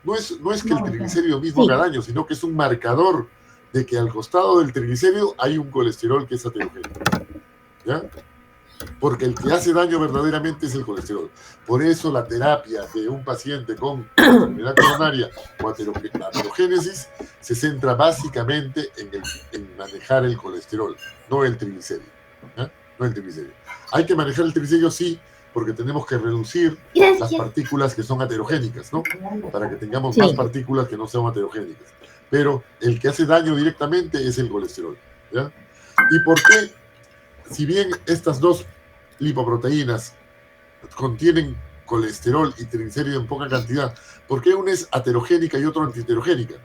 No es que el triglicérido mismo haga daño, sino que es un marcador de que al costado del triglicérido hay un colesterol que es aterogénico, ¿ya? Porque el que hace daño verdaderamente es el colesterol. Por eso la terapia de un paciente con enfermedad coronaria o aterogénesis se centra básicamente en manejar el colesterol, no el triglicérido, ¿ya? No el triglicérido. Hay que manejar el triglicérido, sí, porque tenemos que reducir las partículas que son aterogénicas, ¿no? Para que tengamos más partículas que no sean aterogénicas. Pero el que hace daño directamente es el colesterol, ¿ya? ¿Y por qué? Si bien estas dos lipoproteínas contienen colesterol y triglicérido en poca cantidad, ¿por qué una es aterogénica y otra antiterogénica?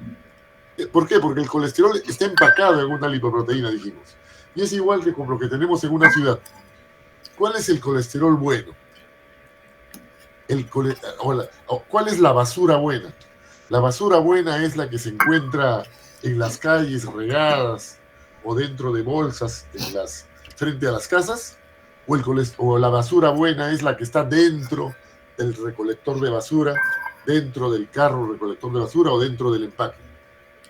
¿Por qué? Porque el colesterol está empacado en una lipoproteína, dijimos. Y es igual que con lo que tenemos en una ciudad. ¿Cuál es el colesterol bueno? ¿Cuál es la basura buena? La basura buena es la que se encuentra en las calles regadas o dentro de bolsas frente a las casas, o la basura buena es la que está dentro del recolector de basura, dentro del carro recolector de basura o dentro del empaque.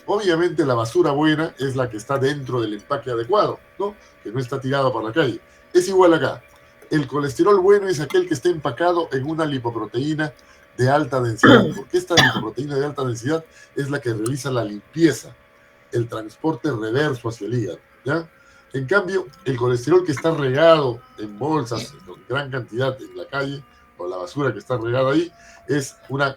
Obviamente la basura buena es la que está dentro del empaque adecuado, ¿no? Que no está tirado por la calle. Es igual acá. El colesterol bueno es aquel que está empacado en una lipoproteína de alta densidad, porque esta lipoproteína de alta densidad es la que realiza la limpieza, el transporte reverso hacia el hígado, ¿ya? En cambio, el colesterol que está regado en bolsas, en gran cantidad en la calle, o la basura que está regada ahí, es una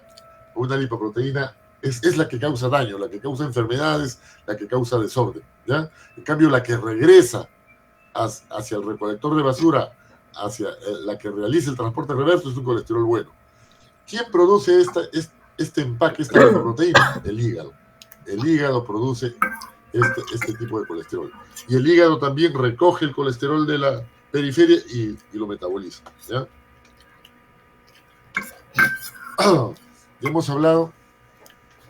lipoproteína, es la que causa daño, la que causa enfermedades, la que causa desorden, ¿ya? En cambio, la que regresa hacia el recolector de basura, hacia la que realiza el transporte reverso, es un colesterol bueno. ¿Quién produce este empaque, esta lipoproteína? El hígado. El hígado produce este tipo de colesterol. Y el hígado también recoge el colesterol de la periferia y lo metaboliza, ¿ya? Ya hemos hablado,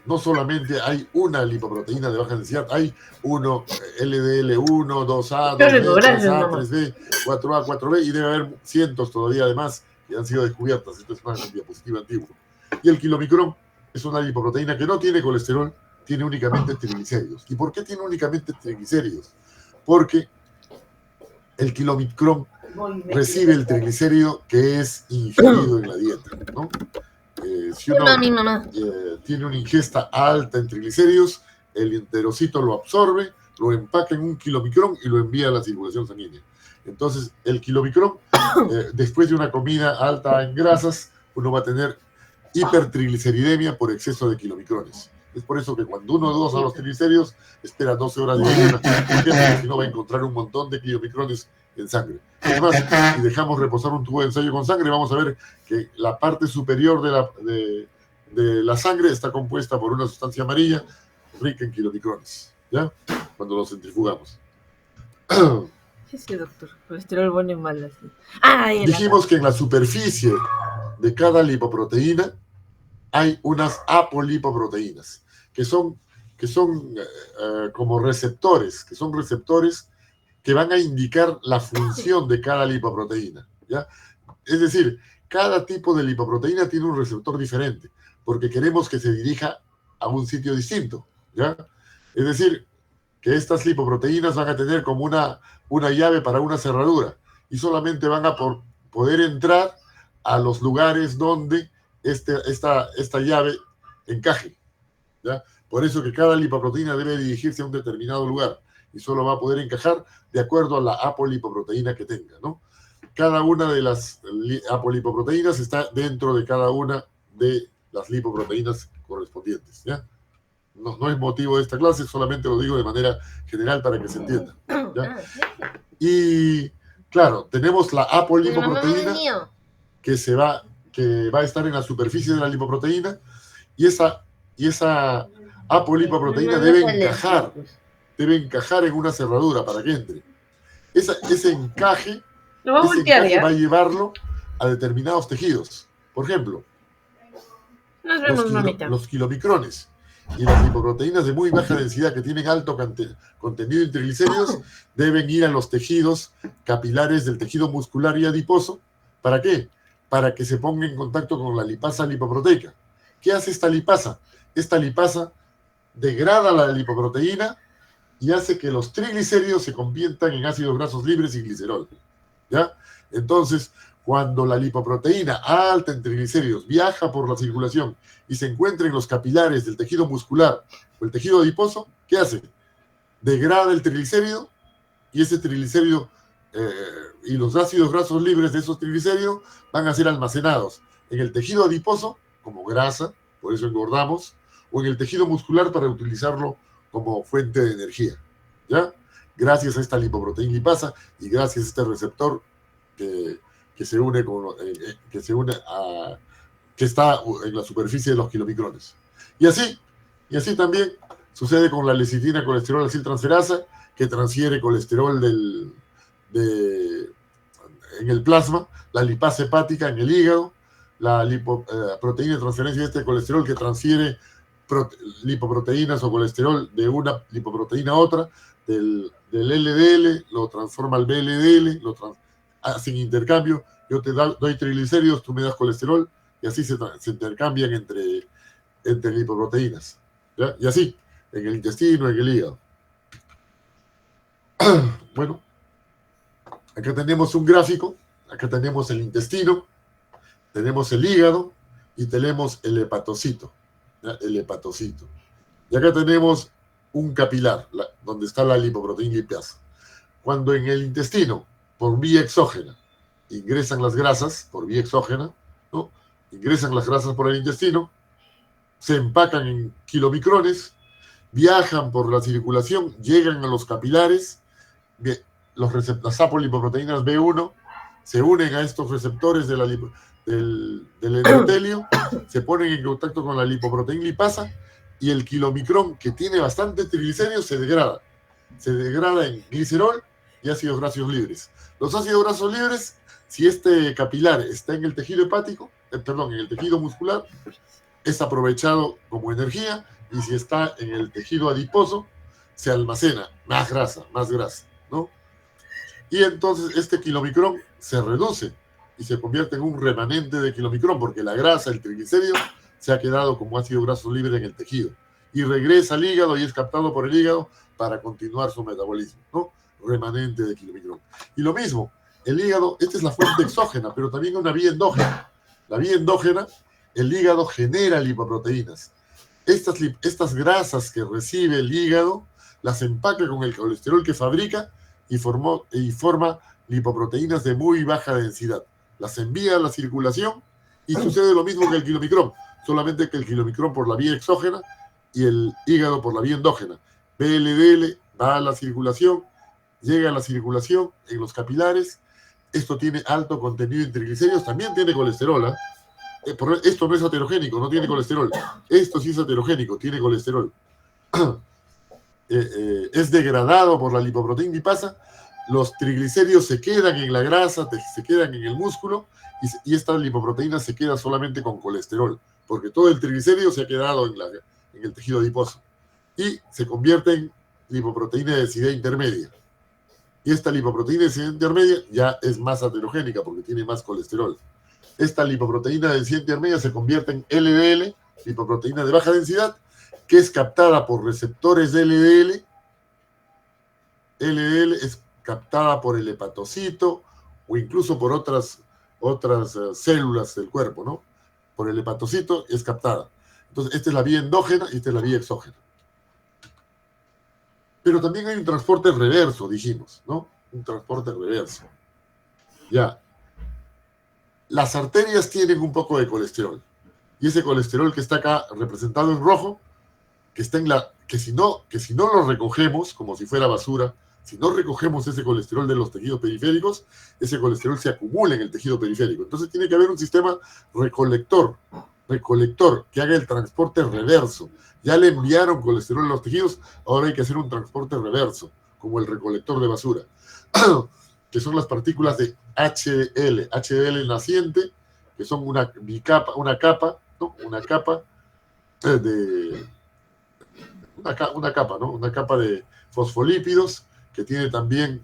no solamente hay una lipoproteína de baja densidad, hay uno LDL1, 2A, 2B, 3A, 3B, 4A, 4B, y debe haber cientos todavía además que han sido descubiertas. Esto es una diapositiva antigua. Y el kilomicrón es una lipoproteína que no tiene colesterol, tiene únicamente triglicéridos. ¿Y por qué tiene únicamente triglicéridos? Porque el kilomicrón recibe el triglicérido que es ingerido en la dieta, ¿no? Si uno tiene una ingesta alta en triglicéridos, el enterocito lo absorbe, lo empaca en un kilomicrón y lo envía a la circulación sanguínea. Entonces, el kilomicrón, después de una comida alta en grasas, uno va a tener hipertrigliceridemia por exceso de kilomicrones. Es por eso que cuando uno dosa los triglicéridos, espera 12 horas de ayuno, porque si no va a encontrar un montón de kilomicrones en sangre. Además, si dejamos reposar un tubo de ensayo con sangre, vamos a ver que la parte superior de la sangre está compuesta por una sustancia amarilla rica en kilomicrones, ¿ya? Cuando lo centrifugamos. Sí, doctor. Colesterol bueno y malo. Dijimos que en la superficie de cada lipoproteína hay unas apolipoproteínas, que son como receptores, que van a indicar la función de cada lipoproteína, ¿ya? Es decir, cada tipo de lipoproteína tiene un receptor diferente, porque queremos que se dirija a un sitio distinto, ¿ya? Es decir, que estas lipoproteínas van a tener como una llave para una cerradura, y solamente van a poder entrar a los lugares donde esta llave encaje, ¿ya? Por eso que cada lipoproteína debe dirigirse a un determinado lugar y solo va a poder encajar de acuerdo a la apolipoproteína que tenga, ¿no? Cada una de las apolipoproteínas está dentro de cada una de las lipoproteínas correspondientes, ¿ya? No es motivo de esta clase, solamente lo digo de manera general para que se entienda, ¿ya? Y claro, tenemos la apolipoproteína que va a estar en la superficie de la lipoproteína, y esa apolipoproteína debe encajar en una cerradura para que entre. Ese encaje va a llevarlo a determinados tejidos. Por ejemplo, los kilomicrones y las lipoproteínas de muy baja densidad que tienen alto contenido en triglicéridos deben ir a los tejidos capilares del tejido muscular y adiposo. ¿Para qué? Para que se ponga en contacto con la lipasa lipoproteica, ¿Qué hace esta lipasa? Esta lipasa degrada la lipoproteína y hace que los triglicéridos se conviertan en ácidos grasos libres y glicerol. ¿Ya? Entonces, cuando la lipoproteína alta en triglicéridos viaja por la circulación y se encuentra en los capilares del tejido muscular o el tejido adiposo, ¿qué hace? Degrada el triglicérido y ese triglicérido y los ácidos grasos libres de esos triglicéridos van a ser almacenados en el tejido adiposo como grasa, por eso engordamos, o en el tejido muscular para utilizarlo como fuente de energía. ¿Ya? Gracias a esta lipoproteína lipasa y gracias a este receptor que se une que está en la superficie de los kilomicrones. Y así también sucede con la lecitina colesterol aciltransferasa, que transfiere colesterol en el plasma, la lipasa hepática en el hígado, la proteína de transferencia de este colesterol que transfiere lipoproteínas o colesterol de una lipoproteína a otra, del LDL, lo transforma al VLDL, hacen intercambio, yo te doy triglicéridos, tú me das colesterol, y así se intercambian entre lipoproteínas. ¿Ya? Y así, en el intestino, en el hígado. Bueno, acá tenemos un gráfico, acá tenemos el intestino, tenemos el hígado y tenemos el hepatocito. ¿Ya? El hepatocito. Y acá tenemos un capilar, donde está la lipoproteína lipasa. Cuando en el intestino, por vía exógena, ingresan las grasas, por vía exógena, ¿no? Ingresan las grasas por el intestino, se empacan en kilomicrones, viajan por la circulación, llegan a los capilares, las apolipoproteínas B1 se unen a estos receptores del endotelio, se ponen en contacto con la lipoproteína lipasa y el kilomicrón, que tiene bastante triglicéridos, se degrada en glicerol y ácidos grasos libres. Los ácidos grasos libres, si este capilar está en el tejido hepático, en el tejido muscular, es aprovechado como energía, y si está en el tejido adiposo, se almacena más grasa, ¿no? Y entonces este kilomicrón se reduce y se convierte en un remanente de kilomicrón, porque la grasa, el triglicérido, se ha quedado como ácido graso libre en el tejido. Y regresa al hígado y es captado por el hígado para continuar su metabolismo, ¿no? Remanente de kilomicrón. Y lo mismo, el hígado, esta es la fuente exógena, pero también una vía endógena. La vía endógena, el hígado genera lipoproteínas. Estas grasas que recibe el hígado las empaca con el colesterol que fabrica y forma lipoproteínas de muy baja densidad. Las envía a la circulación y sucede lo mismo que el kilomicrón, solamente que el kilomicrón por la vía exógena y el hígado por la vía endógena. VLDL va a la circulación, llega a la circulación en los capilares. Esto tiene alto contenido en triglicéridos, también tiene colesterol, ¿eh? Esto no es heterogénico, no tiene colesterol. Esto sí es heterogénico, tiene colesterol. Es degradado por la lipoproteína lipasa. Los triglicéridos se quedan en la grasa, se quedan en el músculo, y esta lipoproteína se queda solamente con colesterol, porque todo el triglicérido se ha quedado en el tejido adiposo. Y se convierte en lipoproteína de densidad intermedia. Y esta lipoproteína de densidad intermedia ya es más heterogénica porque tiene más colesterol. Esta lipoproteína de densidad intermedia se convierte en LDL, lipoproteína de baja densidad, que es captada por receptores de LDL. LDL es captada por el hepatocito o incluso por otras células del cuerpo, ¿no? Por el hepatocito es captada. Entonces, esta es la vía endógena y esta es la vía exógena. Pero también hay un transporte reverso, dijimos, ¿no? Un transporte reverso. Ya. Las arterias tienen un poco de colesterol. Y ese colesterol que está acá representado en rojo, que si no lo recogemos como si fuera basura, si no recogemos ese colesterol de los tejidos periféricos, ese colesterol se acumula en el tejido periférico. Entonces tiene que haber un sistema recolector que haga el transporte reverso. Ya le enviaron colesterol a los tejidos, ahora hay que hacer un transporte reverso, como el recolector de basura, que son las partículas de HDL naciente, que son una capa de fosfolípidos, que tiene también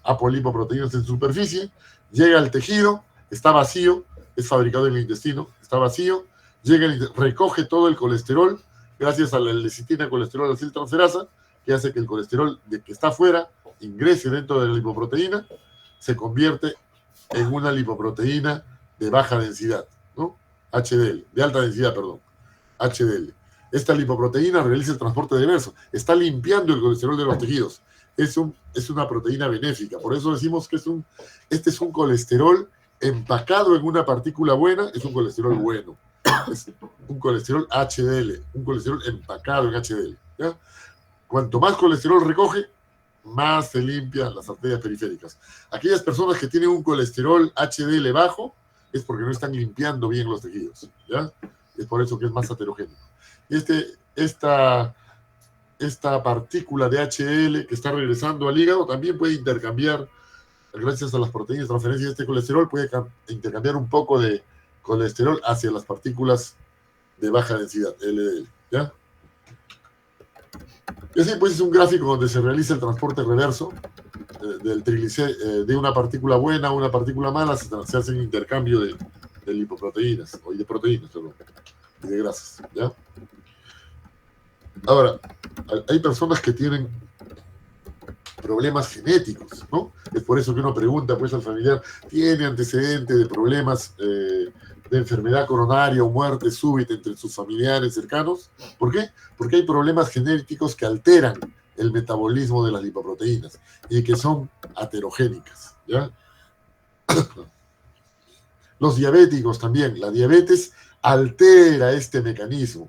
apolipoproteínas en superficie, llega al tejido, está vacío, es fabricado en el intestino, está vacío, llega y recoge todo el colesterol gracias a la lecitina colesterol aciltransferasa, que hace que el colesterol de que está afuera ingrese dentro de la lipoproteína, se convierte en una lipoproteína de baja densidad, ¿no? HDL, de alta densidad, perdón, HDL. Esta lipoproteína realiza el transporte reverso, está limpiando el colesterol de los tejidos. Es una proteína benéfica, por eso decimos que este es un colesterol empacado en una partícula buena, es un colesterol bueno. Es un colesterol HDL, un colesterol empacado en HDL, ¿ya? Cuanto más colesterol recoge, más se limpian las arterias periféricas. Aquellas personas que tienen un colesterol HDL bajo es porque no están limpiando bien los tejidos, ¿ya? Es por eso que es más aterogénico. Y esta partícula de HDL que está regresando al hígado también puede intercambiar, gracias a las proteínas de transferencia de este colesterol, puede intercambiar un poco de colesterol hacia las partículas de baja densidad, LDL, ¿ya? Y así pues es un gráfico donde se realiza el transporte reverso del de una partícula buena a una partícula mala, se hace un intercambio de lipoproteínas, o de proteínas, perdón, y de grasas, ¿ya? Ahora, hay personas que tienen problemas genéticos, ¿no? Es por eso que uno pregunta pues al familiar, ¿tiene antecedentes de problemas de enfermedad coronaria o muerte súbita entre sus familiares cercanos? ¿Por qué? Porque hay problemas genéticos que alteran el metabolismo de las lipoproteínas y que son aterogénicas, ¿ya? Los diabéticos también, la diabetes altera este mecanismo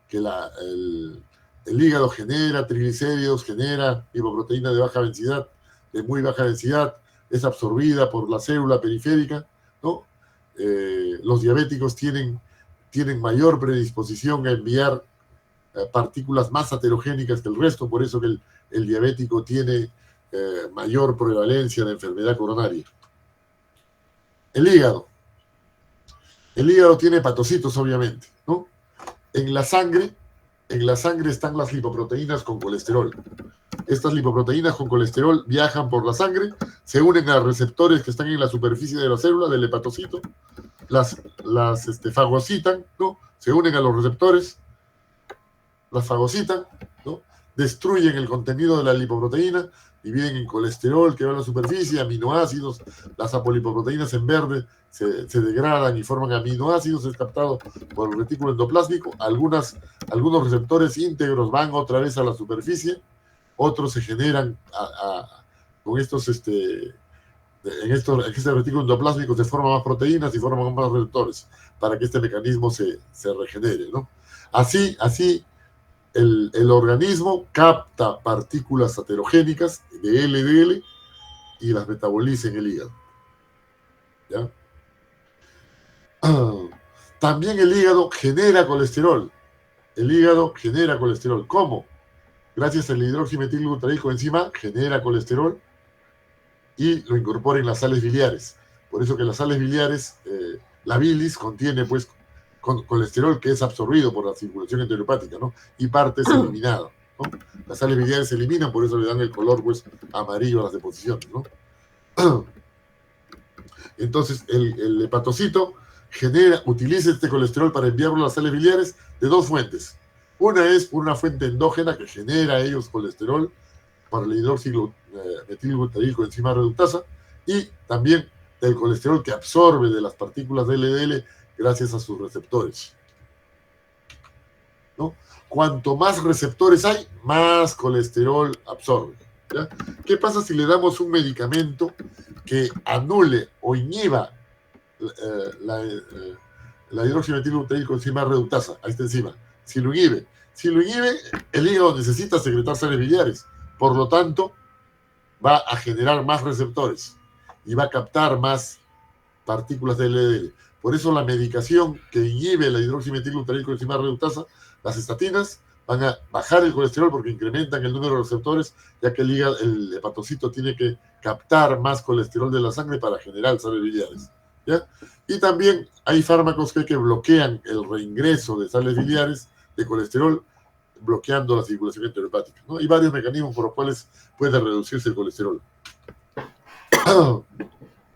que el hígado genera triglicéridos, genera lipoproteína de baja densidad, de muy baja densidad, es absorbida por la célula periférica, ¿no? Los diabéticos tienen mayor predisposición a enviar partículas más aterogénicas que el resto, por eso que el diabético tiene mayor prevalencia de enfermedad coronaria. El hígado tiene hepatocitos, obviamente, ¿no? En la sangre están las lipoproteínas con colesterol. Estas lipoproteínas con colesterol viajan por la sangre, se unen a receptores que están en la superficie de la célula del hepatocito, las fagocitan, ¿no? Se unen a los receptores, las fagocitan, ¿no? Destruyen el contenido de la lipoproteína, dividen en colesterol que va a la superficie, aminoácidos, las apolipoproteínas en verde se degradan y forman aminoácidos, es captado por el retículo endoplásmico. Algunos receptores íntegros van otra vez a la superficie, otros se generan con estos, en este retículo endoplásmico se forman más proteínas y forman más receptores para que este mecanismo se regenere, ¿no? Así el organismo capta partículas aterogénicas de LDL y las metaboliza en el hígado, ¿ya? También el hígado genera colesterol. ¿Cómo? Gracias al hidroximetilglutaricoenzima genera colesterol y lo incorpora en las sales biliares. Por eso que las sales biliares, la bilis contiene pues colesterol que es absorbido por la circulación enterohepática, ¿no? Y parte es eliminada, ¿no? Las sales biliares se eliminan, por eso le dan el color pues amarillo a las deposiciones, ¿no? Entonces el hepatocito utiliza este colesterol para enviarlo a las sales biliares de dos fuentes. Una es por una fuente endógena que genera ellos colesterol para el hidroximetilglutaricoenzima reductasa, y también el colesterol que absorbe de las partículas de LDL gracias a sus receptores, ¿no? Cuanto más receptores hay, más colesterol absorbe, ¿ya? ¿Qué pasa si le damos un medicamento que anule o inhiba la hidroximetilglutaricoenzima reductasa, a esta enzima? Si lo inhibe, el hígado necesita secretar sales biliares, por lo tanto va a generar más receptores y va a captar más partículas de LDL. Por eso la medicación que inhibe la hidroximetilglutaricoenzima reductasa, las estatinas, van a bajar el colesterol porque incrementan el número de receptores, ya que el hepatocito tiene que captar más colesterol de la sangre para generar sales biliares, ¿ya? Y también hay fármacos que bloquean el reingreso de sales biliares, de colesterol, bloqueando la circulación enterohepática, ¿no? Hay varios mecanismos por los cuales puede reducirse el colesterol.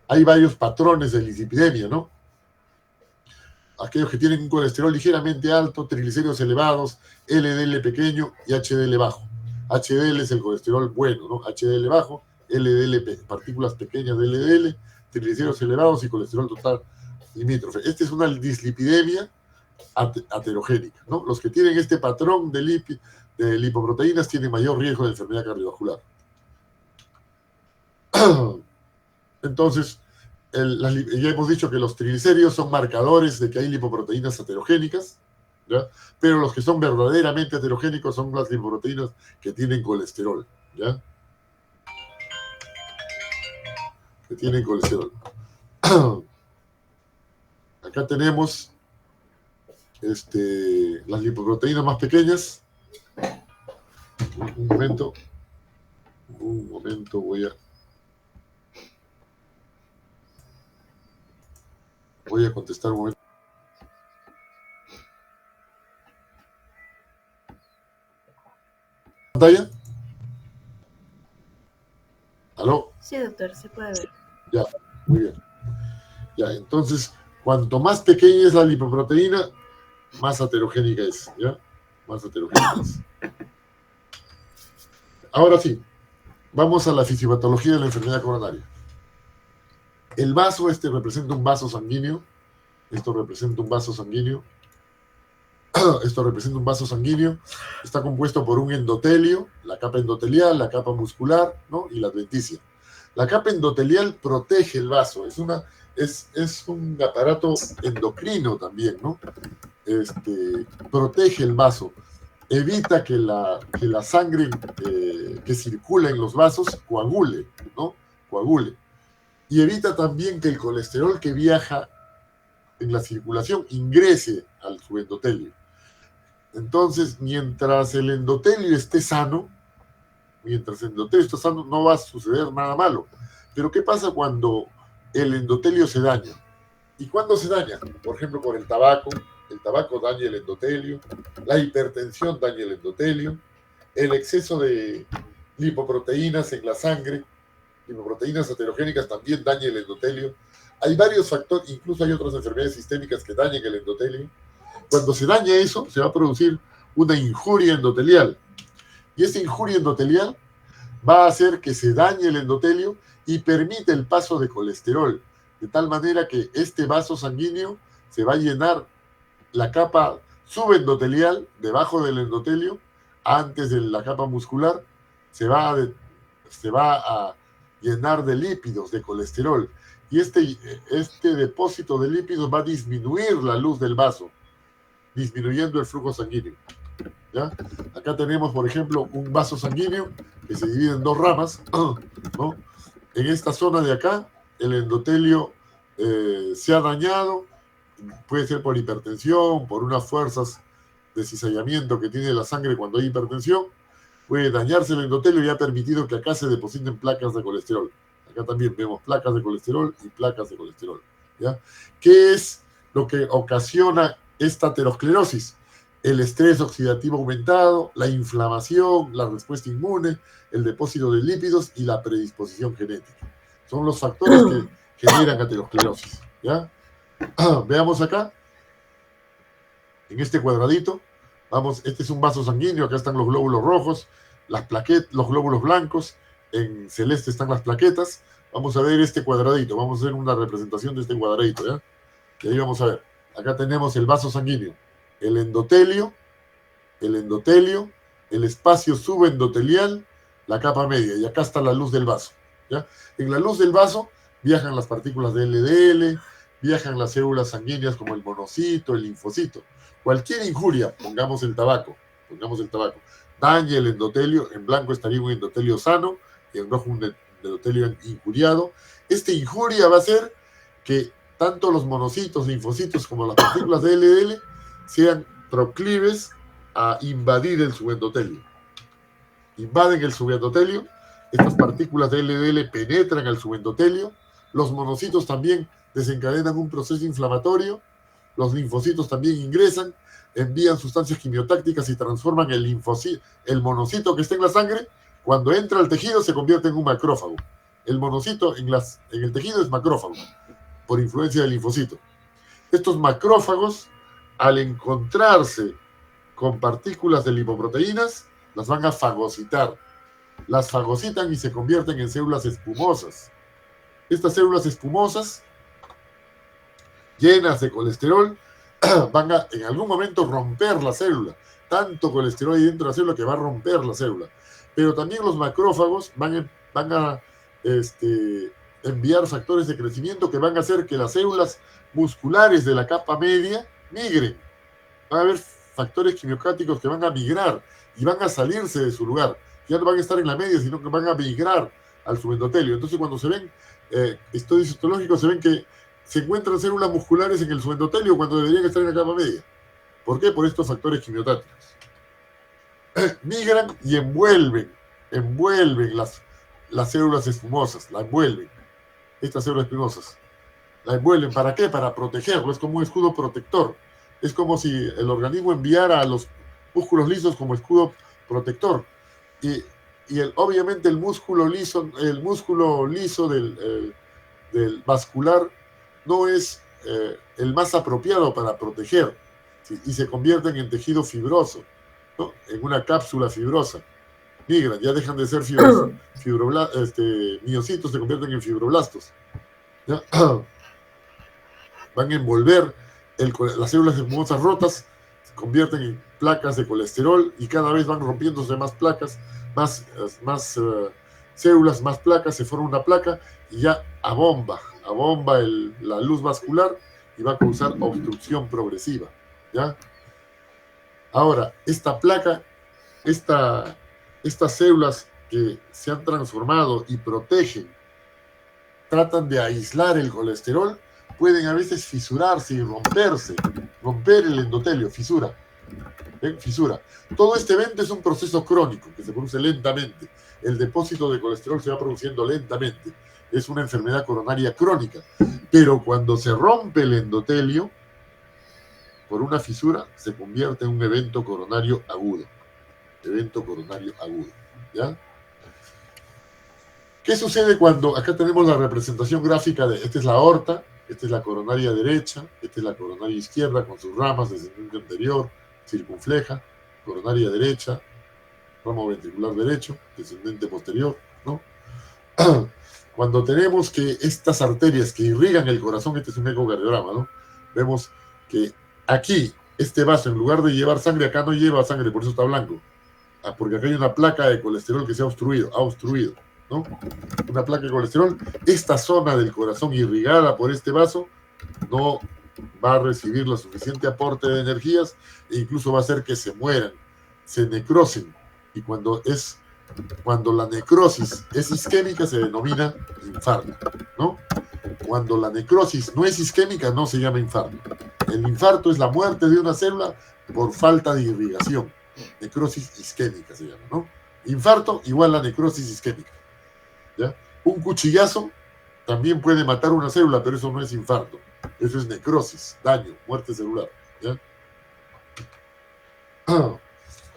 Hay varios patrones de lipidemia, ¿no? aquellos que tienen un colesterol ligeramente alto, triglicéridos elevados, LDL pequeño y HDL bajo. HDL es el colesterol bueno, ¿no? HDL bajo, LDL, partículas pequeñas de LDL, triglicéridos elevados y colesterol total limítrofe. Esta es una dislipidemia aterogénica, ¿no? Los que tienen este patrón de lipoproteínas tienen mayor riesgo de enfermedad cardiovascular. Entonces, ya hemos dicho que los triglicéridos son marcadores de que hay lipoproteínas aterogénicas, ¿ya? Pero los que son verdaderamente aterogénicos son las lipoproteínas que tienen colesterol, ¿ya? Que tienen colesterol. Acá tenemos las lipoproteínas más pequeñas. Un momento, voy a contestar un momento. ¿Pantalla? ¿Aló? Sí, doctor, se puede ver. Ya, muy bien. Ya, entonces, cuanto más pequeña es la lipoproteína, más aterogénica es, ¿ya? Más aterogénica es. Ahora sí, vamos a la fisiopatología de la enfermedad coronaria. El vaso representa un vaso sanguíneo. Esto representa un vaso sanguíneo. Esto representa un vaso sanguíneo. Está compuesto por un endotelio, la capa endotelial, la capa muscular, ¿no? Y la adventicia. La capa endotelial protege el vaso. Es un aparato endocrino también, ¿no? Protege el vaso. Evita que la sangre que circula en los vasos coagule, ¿no? Coagule. Y evita también que el colesterol que viaja en la circulación ingrese al subendotelio. Entonces, mientras el endotelio esté sano, no va a suceder nada malo. Pero ¿qué pasa cuando el endotelio se daña? ¿Y cuándo se daña? Por ejemplo, por el tabaco. El tabaco daña el endotelio, la hipertensión daña el endotelio, el exceso de lipoproteínas en la sangre, lipoproteínas aterogénicas también daña el endotelio. Hay varios factores, incluso hay otras enfermedades sistémicas que dañan el endotelio. Cuando se daña eso, se va a producir una injuria endotelial. Y esa injuria endotelial va a hacer que se dañe el endotelio y permite el paso de colesterol, de tal manera que este vaso sanguíneo se va a llenar la capa subendotelial, debajo del endotelio, antes de la capa muscular, se va a llenar de lípidos, de colesterol. Y este depósito de lípidos va a disminuir la luz del vaso, disminuyendo el flujo sanguíneo. ¿Ya? Acá tenemos, por ejemplo, un vaso sanguíneo que se divide en dos ramas, ¿no? En esta zona de acá, el endotelio se ha dañado, puede ser por hipertensión, por unas fuerzas de cizallamiento que tiene la sangre cuando hay hipertensión, puede dañarse el endotelio y ha permitido que acá se depositen placas de colesterol. Acá también vemos placas de colesterol y placas de colesterol, ¿ya? ¿Qué es lo que ocasiona esta aterosclerosis? El estrés oxidativo aumentado, la inflamación, la respuesta inmune, el depósito de lípidos y la predisposición genética. Son los factores que generan aterosclerosis, ¿ya? Veamos acá, en este cuadradito, este es un vaso sanguíneo, acá están los glóbulos rojos, los glóbulos blancos, en celeste están las plaquetas. Vamos a ver este cuadradito, vamos a hacer una representación de este cuadradito, ¿ya? Y ahí vamos a ver, acá tenemos el vaso sanguíneo, el endotelio, el espacio subendotelial, la capa media, y acá está la luz del vaso, ¿ya? En la luz del vaso viajan las partículas de LDL, viajan las células sanguíneas como el monocito, el linfocito. Cualquier injuria, pongamos el tabaco, daña el endotelio. En blanco estaría un endotelio sano y en rojo un endotelio injuriado. Esta injuria va a hacer que tanto los monocitos, linfocitos como las partículas de LDL sean proclives a invadir el subendotelio. Invaden el subendotelio, estas partículas de LDL penetran al subendotelio, los monocitos también desencadenan un proceso inflamatorio, los linfocitos también ingresan, envían sustancias quimiotácticas y transforman el monocito que está en la sangre. Cuando entra al tejido se convierte en un macrófago. El monocito en el tejido es macrófago, por influencia del linfocito. Estos macrófagos, al encontrarse con partículas de lipoproteínas, las van a fagocitar. Las fagocitan y se convierten en células espumosas. Estas células espumosas, llenas de colesterol, van a en algún momento romper la célula. Tanto colesterol hay dentro de la célula que va a romper la célula. Pero también los macrófagos van a enviar factores de crecimiento que van a hacer que las células musculares de la capa media migren. Van a haber factores quimiocáticos que van a migrar y van a salirse de su lugar. Ya no van a estar en la media, sino que van a migrar al subendotelio. Entonces, cuando se ven estudios histológicos, se ven que se encuentran células musculares en el subendotelio cuando deberían estar en la capa media. ¿Por qué? Por estos factores quimiotáticos. Migran y envuelven las células espumosas, la envuelven. Estas células espumosas la envuelven. ¿Para qué? Para protegerlo. Es como un escudo protector. Es como si el organismo enviara a los músculos lisos como escudo protector. Y obviamente el músculo liso del vascular no es el más apropiado para proteger, ¿sí? Y se convierten en tejido fibroso, ¿no? En una cápsula fibrosa. Migran, ya dejan de ser miocitos, se convierten en fibroblastos. ¿Ya? Van a envolver las células espumosas rotas, se convierten en placas de colesterol y cada vez van rompiéndose más placas, más células, más placas, se forma una placa y ya abomba la luz vascular y va a causar obstrucción progresiva. ¿Ya? Ahora, esta placa, estas células que se han transformado y protegen, tratan de aislar el colesterol, pueden a veces fisurarse y romper el endotelio, fisura. ¿Ven? Fisura. Todo este evento es un proceso crónico que se produce lentamente. El depósito de colesterol se va produciendo lentamente. Es una enfermedad coronaria crónica. Pero cuando se rompe el endotelio por una fisura, se convierte en un evento coronario agudo. Evento coronario agudo. ¿Ya? ¿Qué sucede cuando acá tenemos la representación gráfica de esta es la aorta, esta es la coronaria derecha, esta es la coronaria izquierda con sus ramas, descendente anterior, circunfleja, coronaria derecha, ramo ventricular derecho, descendente posterior, ¿no? Cuando tenemos que estas arterias que irrigan el corazón, este es un ecocardiograma, ¿no? Vemos que aquí, este vaso, en lugar de llevar sangre, acá no lleva sangre, por eso está blanco. Porque acá hay una placa de colesterol que se ha obstruido, ¿no? Una placa de colesterol. Esta zona del corazón irrigada por este vaso no va a recibir lo suficiente aporte de energías e incluso va a hacer que se mueran, se necrosen. Y cuando la necrosis es isquémica se denomina infarto, ¿no? Cuando la necrosis no es isquémica no se llama infarto. El infarto es la muerte de una célula por falta de irrigación. Necrosis isquémica se llama, ¿no? Infarto igual a necrosis isquémica. ¿Ya? Un cuchillazo también puede matar una célula, pero eso no es infarto. Eso es necrosis, daño, muerte celular. ¿Ya?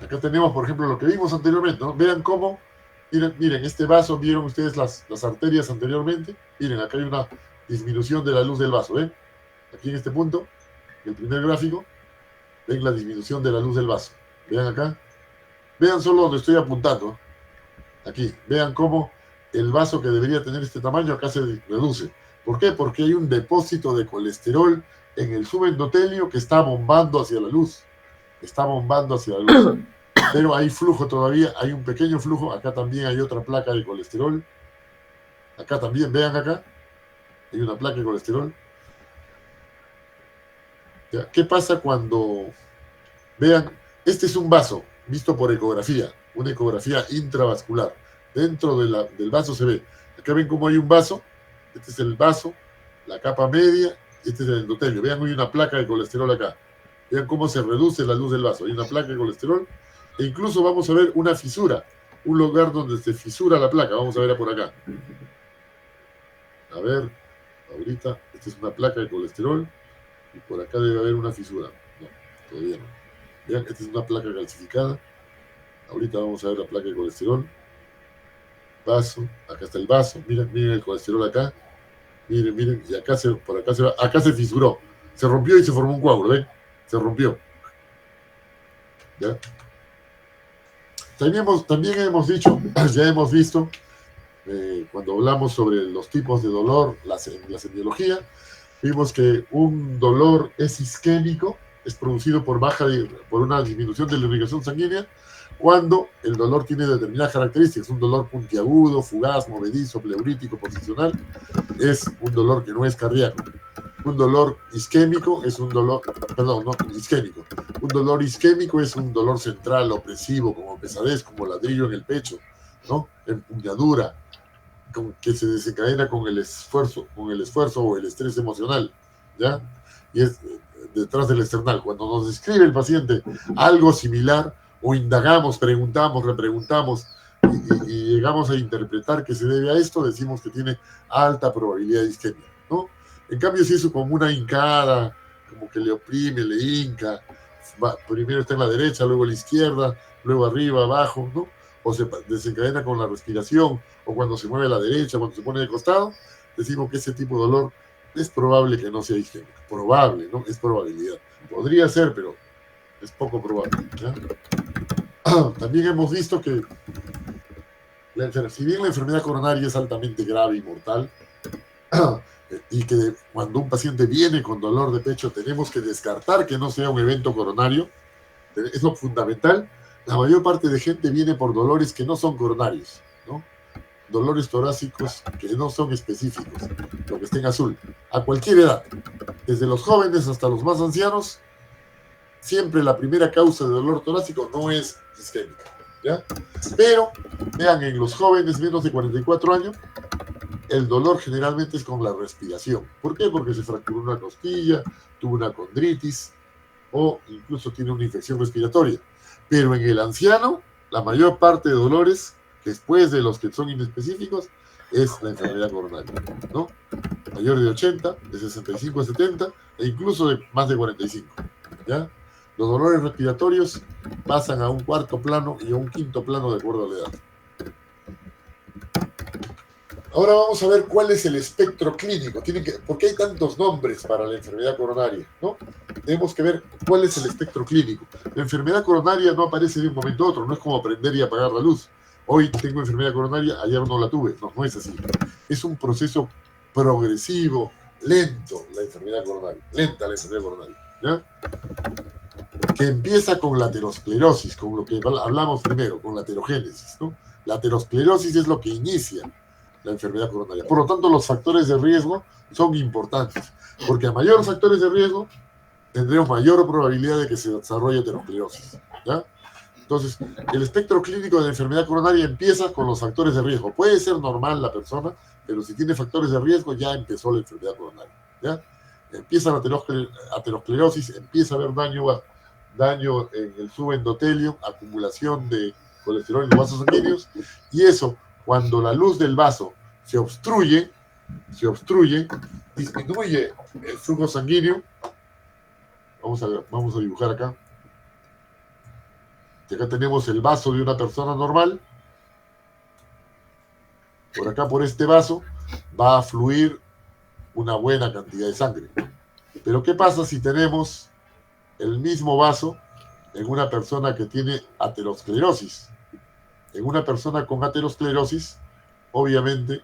Acá tenemos, por ejemplo, lo que vimos anteriormente, ¿no? Vean cómo, miren, este vaso, vieron ustedes las arterias anteriormente. Miren, acá hay una disminución de la luz del vaso, ¿ven? Aquí en este punto, el primer gráfico, ven la disminución de la luz del vaso. Vean acá. Vean solo donde estoy apuntando. Aquí. Vean cómo el vaso que debería tener este tamaño acá se reduce. ¿Por qué? Porque hay un depósito de colesterol en el subendotelio que está bombando hacia la luz. Está bombando hacia la luz. Pero hay flujo todavía. Hay un pequeño flujo. Acá también hay otra placa de colesterol. Acá también. Vean acá. Hay una placa de colesterol. ¿Ya? ¿Qué pasa cuando... Vean, este es un vaso visto por ecografía, una ecografía intravascular. Dentro del vaso se ve. Acá ven cómo hay un vaso. Este es el vaso, la capa media, este es el endotelio. Vean, hay una placa de colesterol acá. Vean cómo se reduce la luz del vaso. Hay una placa de colesterol e incluso vamos a ver una fisura, un lugar donde se fisura la placa. Vamos a ver por acá. A ver, ahorita, esta es una placa de colesterol y por acá debe haber una fisura. No, todavía no. Vean, esta es una placa calcificada. Ahorita vamos a ver la placa de colesterol. Vaso, acá está el vaso. Miren el colesterol acá. Miren, y acá por acá se va. Acá se fisuró. Se rompió y se formó un coágulo, ¿ven? Se rompió. ¿Ya? También hemos dicho, ya hemos visto, cuando hablamos sobre los tipos de dolor, la semiología, vimos que un dolor es isquémico, es producido por una disminución de la irrigación sanguínea, cuando el dolor tiene determinadas características, un dolor puntiagudo, fugaz, movedizo, pleurítico, posicional, es un dolor que no es cardíaco. Un dolor isquémico es un dolor, perdón, no isquémico. Un dolor isquémico es un dolor central, opresivo, como pesadez, como ladrillo en el pecho, ¿no? Empuñadura, que se desencadena con el esfuerzo o el estrés emocional, ¿ya? Y es detrás del external. Cuando nos describe el paciente algo similar, o indagamos, preguntamos, repreguntamos, y llegamos a interpretar que se debe a esto, decimos que tiene alta probabilidad de isquemia, ¿no? En cambio, si eso como una hincada, como que le oprime, le hinca, primero está en la derecha, luego a la izquierda, luego arriba, abajo, ¿no? O se desencadena con la respiración, o cuando se mueve a la derecha, cuando se pone de costado, decimos que ese tipo de dolor es probable que no sea isquémico. Probable, ¿no? Es probabilidad. Podría ser, pero es poco probable, ¿ya? También hemos visto que si bien la enfermedad coronaria es altamente grave y mortal, y que cuando un paciente viene con dolor de pecho tenemos que descartar que no sea un evento coronario, es lo fundamental. La mayor parte de gente viene por dolores que no son coronarios, ¿no? Dolores torácicos que no son específicos, lo que esté en azul, a cualquier edad, desde los jóvenes hasta los más ancianos. Siempre la primera causa de dolor torácico no es isquémica, ¿ya? Pero, vean, en los jóvenes menos de 44 años, el dolor generalmente es con la respiración. ¿Por qué? Porque se fracturó una costilla, tuvo una condritis o incluso tiene una infección respiratoria. Pero en el anciano, la mayor parte de dolores, después de los que son inespecíficos, es la enfermedad coronaria, ¿no? Mayor de 80, de 65 a 70 e incluso de más de 45, ¿ya? Los dolores respiratorios pasan a un cuarto plano y a un quinto plano de acuerdo a la edad. Ahora vamos a ver cuál es el espectro clínico. ¿Por qué hay tantos nombres para la enfermedad coronaria, ¿no? Tenemos que ver cuál es el espectro clínico. La enfermedad coronaria no aparece de un momento a otro, no es como prender y apagar la luz. Hoy tengo enfermedad coronaria, ayer no la tuve. No, no es así. Es un proceso progresivo, lento, la enfermedad coronaria. Lenta la enfermedad coronaria, ¿ya? Que empieza con la aterosclerosis, con lo que hablamos primero, con la aterogénesis, ¿no? La aterosclerosis es lo que inicia la enfermedad coronaria. Por lo tanto, los factores de riesgo son importantes, porque a mayores factores de riesgo tendremos mayor probabilidad de que se desarrolle aterosclerosis, ¿ya? Entonces, el espectro clínico de la enfermedad coronaria empieza con los factores de riesgo. Puede ser normal la persona, pero si tiene factores de riesgo ya empezó la enfermedad coronaria, ¿ya? Empieza la aterosclerosis, empieza a haber daño en el subendotelio, acumulación de colesterol en los vasos sanguíneos, y eso, cuando la luz del vaso se obstruye, disminuye el flujo sanguíneo. Vamos a dibujar acá. Y acá tenemos el vaso de una persona normal. Por acá, por este vaso, va a fluir una buena cantidad de sangre. Pero ¿qué pasa si tenemos el mismo vaso en una persona que tiene aterosclerosis? En una persona con aterosclerosis, obviamente,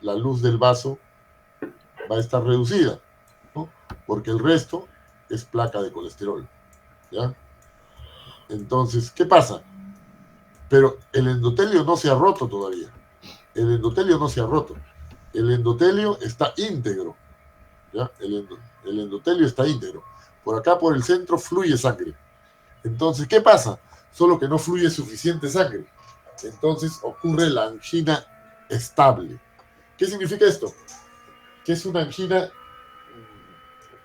la luz del vaso va a estar reducida, ¿no? Porque el resto es placa de colesterol, ¿ya? Entonces, ¿qué pasa? Pero el endotelio no se ha roto todavía. El endotelio no se ha roto. El endotelio está íntegro, ¿ya? El endotelio está íntegro. Por acá, por el centro, fluye sangre. Entonces, ¿qué pasa? Solo que no fluye suficiente sangre. Entonces ocurre la angina estable. ¿Qué significa esto? Que es una angina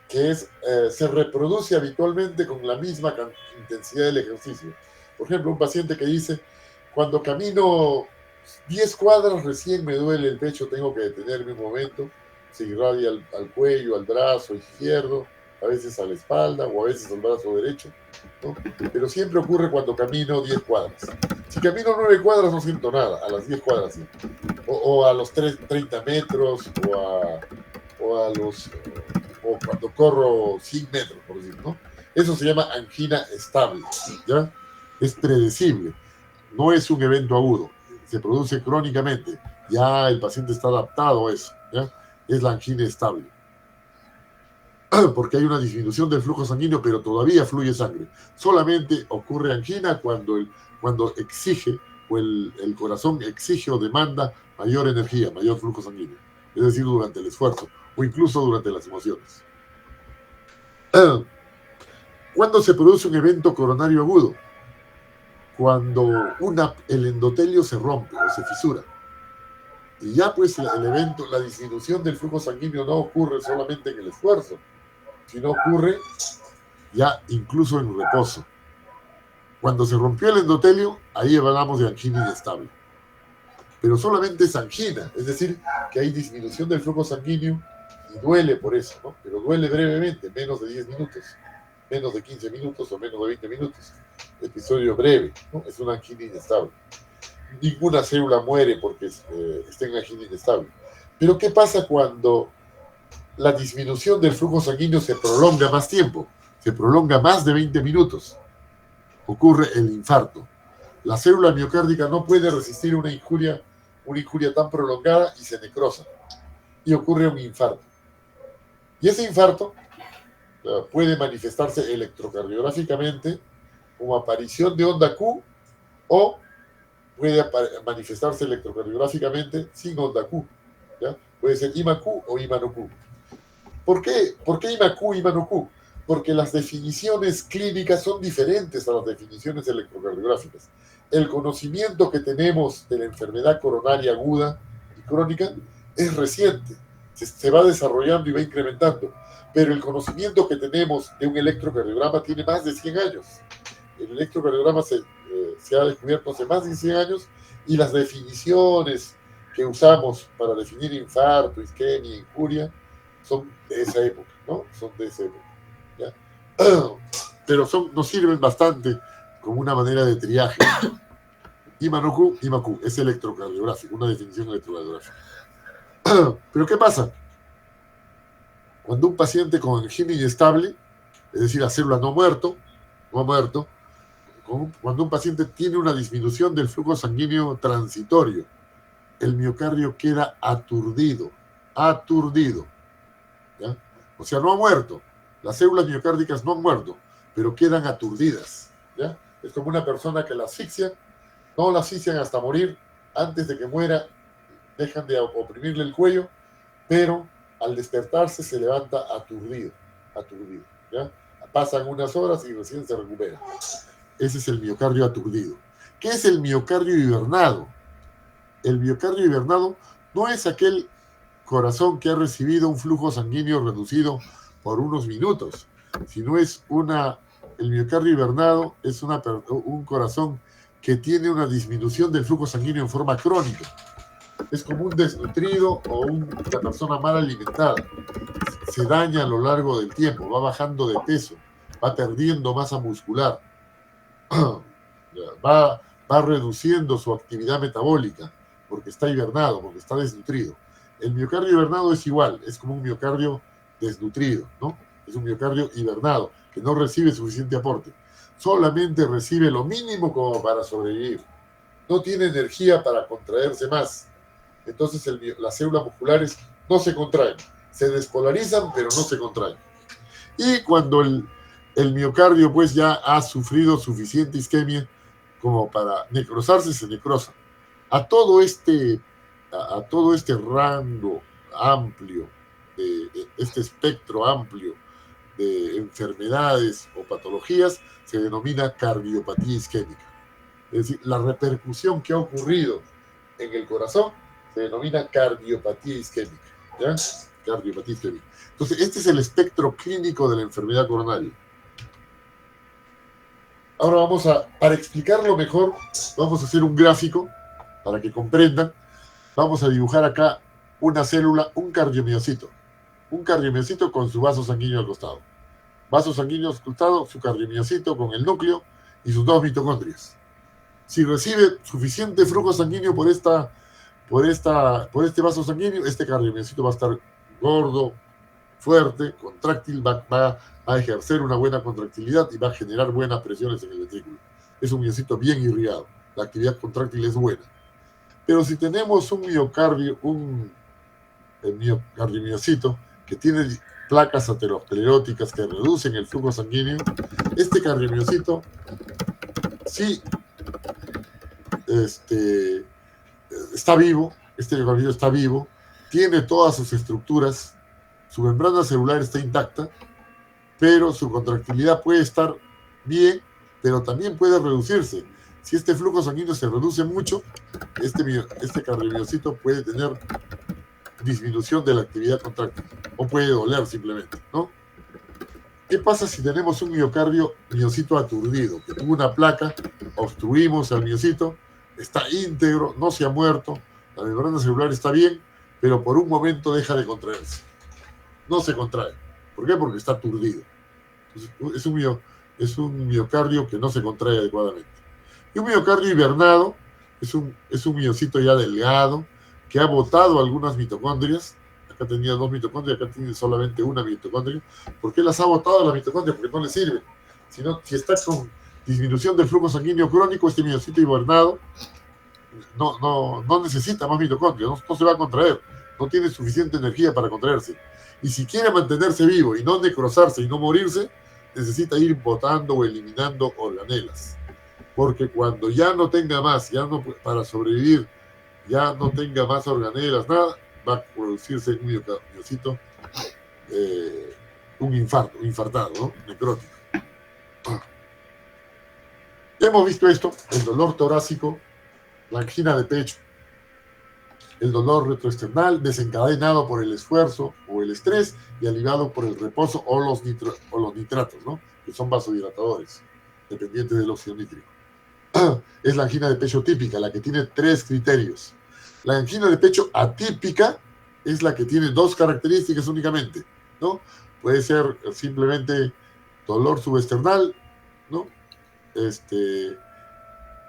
que se reproduce habitualmente con la misma intensidad del ejercicio. Por ejemplo, un paciente que dice, cuando camino 10 cuadras recién me duele el pecho, tengo que detenerme un momento, se irradia al cuello, al brazo izquierdo, a veces a la espalda o a veces al brazo derecho, ¿no? Pero siempre ocurre cuando camino 10 cuadras. Si camino 9 cuadras no siento nada, a las 10 cuadras sí. O a los 30 metros o a los o cuando corro 100 metros, por decirlo, ¿no? Eso se llama angina estable, ¿ya? Es predecible, no es un evento agudo, se produce crónicamente, ya el paciente está adaptado a eso, ¿ya? Es la angina estable. Porque hay una disminución del flujo sanguíneo, pero todavía fluye sangre. Solamente ocurre angina cuando exige, o el corazón exige o demanda mayor energía, mayor flujo sanguíneo. Es decir, durante el esfuerzo, o incluso durante las emociones. ¿Cuándo se produce un evento coronario agudo? Cuando el endotelio se rompe o se fisura. Y ya pues el evento, la disminución del flujo sanguíneo no ocurre solamente en el esfuerzo, sino ocurre ya incluso en reposo. Cuando se rompió el endotelio, ahí hablamos de angina inestable. Pero solamente es angina, es decir, que hay disminución del flujo sanguíneo y duele por eso, ¿no? Pero duele brevemente, menos de 10 minutos, menos de 15 minutos o menos de 20 minutos. Episodio breve, ¿no? Es una angina inestable. Ninguna célula muere porque esté en angina inestable. Pero ¿qué pasa cuando la disminución del flujo sanguíneo se prolonga más tiempo? Se prolonga más de 20 minutos. Ocurre el infarto. La célula miocárdica no puede resistir una injuria tan prolongada y se necrosa. Y ocurre un infarto. Y ese infarto puede manifestarse electrocardiográficamente como aparición de onda Q o puede manifestarse electrocardiográficamente sin onda Q. ¿Ya? Puede ser IMA Q o IMA no Q. ¿Por qué IMA Q, IMA no Q? Porque las definiciones clínicas son diferentes a las definiciones electrocardiográficas. El conocimiento que tenemos de la enfermedad coronaria aguda y crónica es reciente, se va desarrollando y va incrementando, pero el conocimiento que tenemos de un electrocardiograma tiene más de 100 años. El electrocardiograma se ha descubierto hace más de 100 años y las definiciones que usamos para definir infarto, isquemia, injuria, son de esa época, ¿no? Son de esa época, ¿ya? Pero nos sirven bastante como una manera de triaje. IMA no Q, IMA Q, es electrocardiográfico, una definición electrocardiográfica. Pero ¿qué pasa? Cuando un paciente con angina inestable, es decir, la célula no ha muerto, cuando un paciente tiene una disminución del flujo sanguíneo transitorio, el miocardio queda aturdido, ¿ya? O sea, no ha muerto, las células miocárdicas no han muerto, pero quedan aturdidas, ¿ya? Es como una persona que la asfixia, no la asfixian hasta morir, antes de que muera dejan de oprimirle el cuello, pero al despertarse se levanta aturdido, ¿ya? Pasan unas horas y recién se recupera. Ese es el miocardio aturdido. ¿Qué es el miocardio hibernado? El miocardio hibernado no es aquel corazón que ha recibido un flujo sanguíneo reducido por unos minutos, sino el miocardio hibernado es un corazón que tiene una disminución del flujo sanguíneo en forma crónica. Es como un desnutrido o una persona mal alimentada. Se daña a lo largo del tiempo, va bajando de peso, va perdiendo masa muscular, va reduciendo su actividad metabólica porque está hibernado, porque está desnutrido. El miocardio hibernado es igual, es como un miocardio desnutrido, ¿no? Es un miocardio hibernado que no recibe suficiente aporte. Solamente recibe lo mínimo como para sobrevivir. No tiene energía para contraerse más. Entonces las células musculares no se contraen. Se despolarizan, pero no se contraen. Y cuando el miocardio pues ya ha sufrido suficiente isquemia como para necrosarse, se necrosa. A todo este rango amplio, este espectro amplio de enfermedades o patologías, se denomina cardiopatía isquémica. Es decir, la repercusión que ha ocurrido en el corazón se denomina cardiopatía isquémica, ¿ya? Cardiopatía isquémica. Entonces, este es el espectro clínico de la enfermedad coronaria. Ahora para explicarlo mejor, vamos a hacer un gráfico para que comprendan. Vamos a dibujar acá una célula, un cardiomiocito con su vaso sanguíneo al costado. Vaso sanguíneo al costado, su cardiomiocito con el núcleo y sus dos mitocondrias. Si recibe suficiente flujo sanguíneo por este vaso sanguíneo, este cardiomiocito va a estar gordo, fuerte, contráctil, va a ejercer una buena contractilidad y va a generar buenas presiones en el ventrículo. Es un miocito bien irrigado, la actividad contráctil es buena. Pero si tenemos un cardiomyocito que tiene placas ateroscleróticas que reducen el flujo sanguíneo, este cardiomyocito sí está vivo, este cardiomyocito está vivo, tiene todas sus estructuras, su membrana celular está intacta, pero su contractilidad puede estar bien, pero también puede reducirse. Si este flujo sanguíneo se reduce mucho, este cardiomyocito puede tener disminución de la actividad contráctil o puede doler simplemente, ¿no? ¿Qué pasa si tenemos un miocito aturdido, que tuvo una placa, obstruimos al miocito, está íntegro, no se ha muerto, la membrana celular está bien, pero por un momento deja de contraerse? No se contrae. ¿Por qué? Porque está aturdido. Entonces, es un miocardio que no se contrae adecuadamente. Y un miocardio hibernado es un miocito ya delgado, que ha botado algunas mitocondrias. Acá tenía 2 mitocondrias, acá tiene solamente una mitocondria. ¿Por qué las ha botado las mitocondrias? Porque no le sirve. Si está con disminución del flujo sanguíneo crónico, este miocito hibernado no necesita más mitocondrias, no se va a contraer, no tiene suficiente energía para contraerse. Y si quiere mantenerse vivo y no necrosarse y no morirse, necesita ir botando o eliminando organelas. Porque cuando ya no tenga más, para sobrevivir, ya no tenga más organelas, nada, va a producirse un miocito, un infartado, ¿no? Necrótico. Hemos visto esto, el dolor torácico, la angina de pecho, el dolor retroesternal desencadenado por el esfuerzo o el estrés y aliviado por el reposo o los nitratos, ¿no? Que son vasodilatadores, dependientes del óxido nítrico. Es la angina de pecho típica, la que tiene 3 criterios. La angina de pecho atípica es la que tiene 2 características únicamente, ¿no? Puede ser simplemente dolor subesternal, ¿no?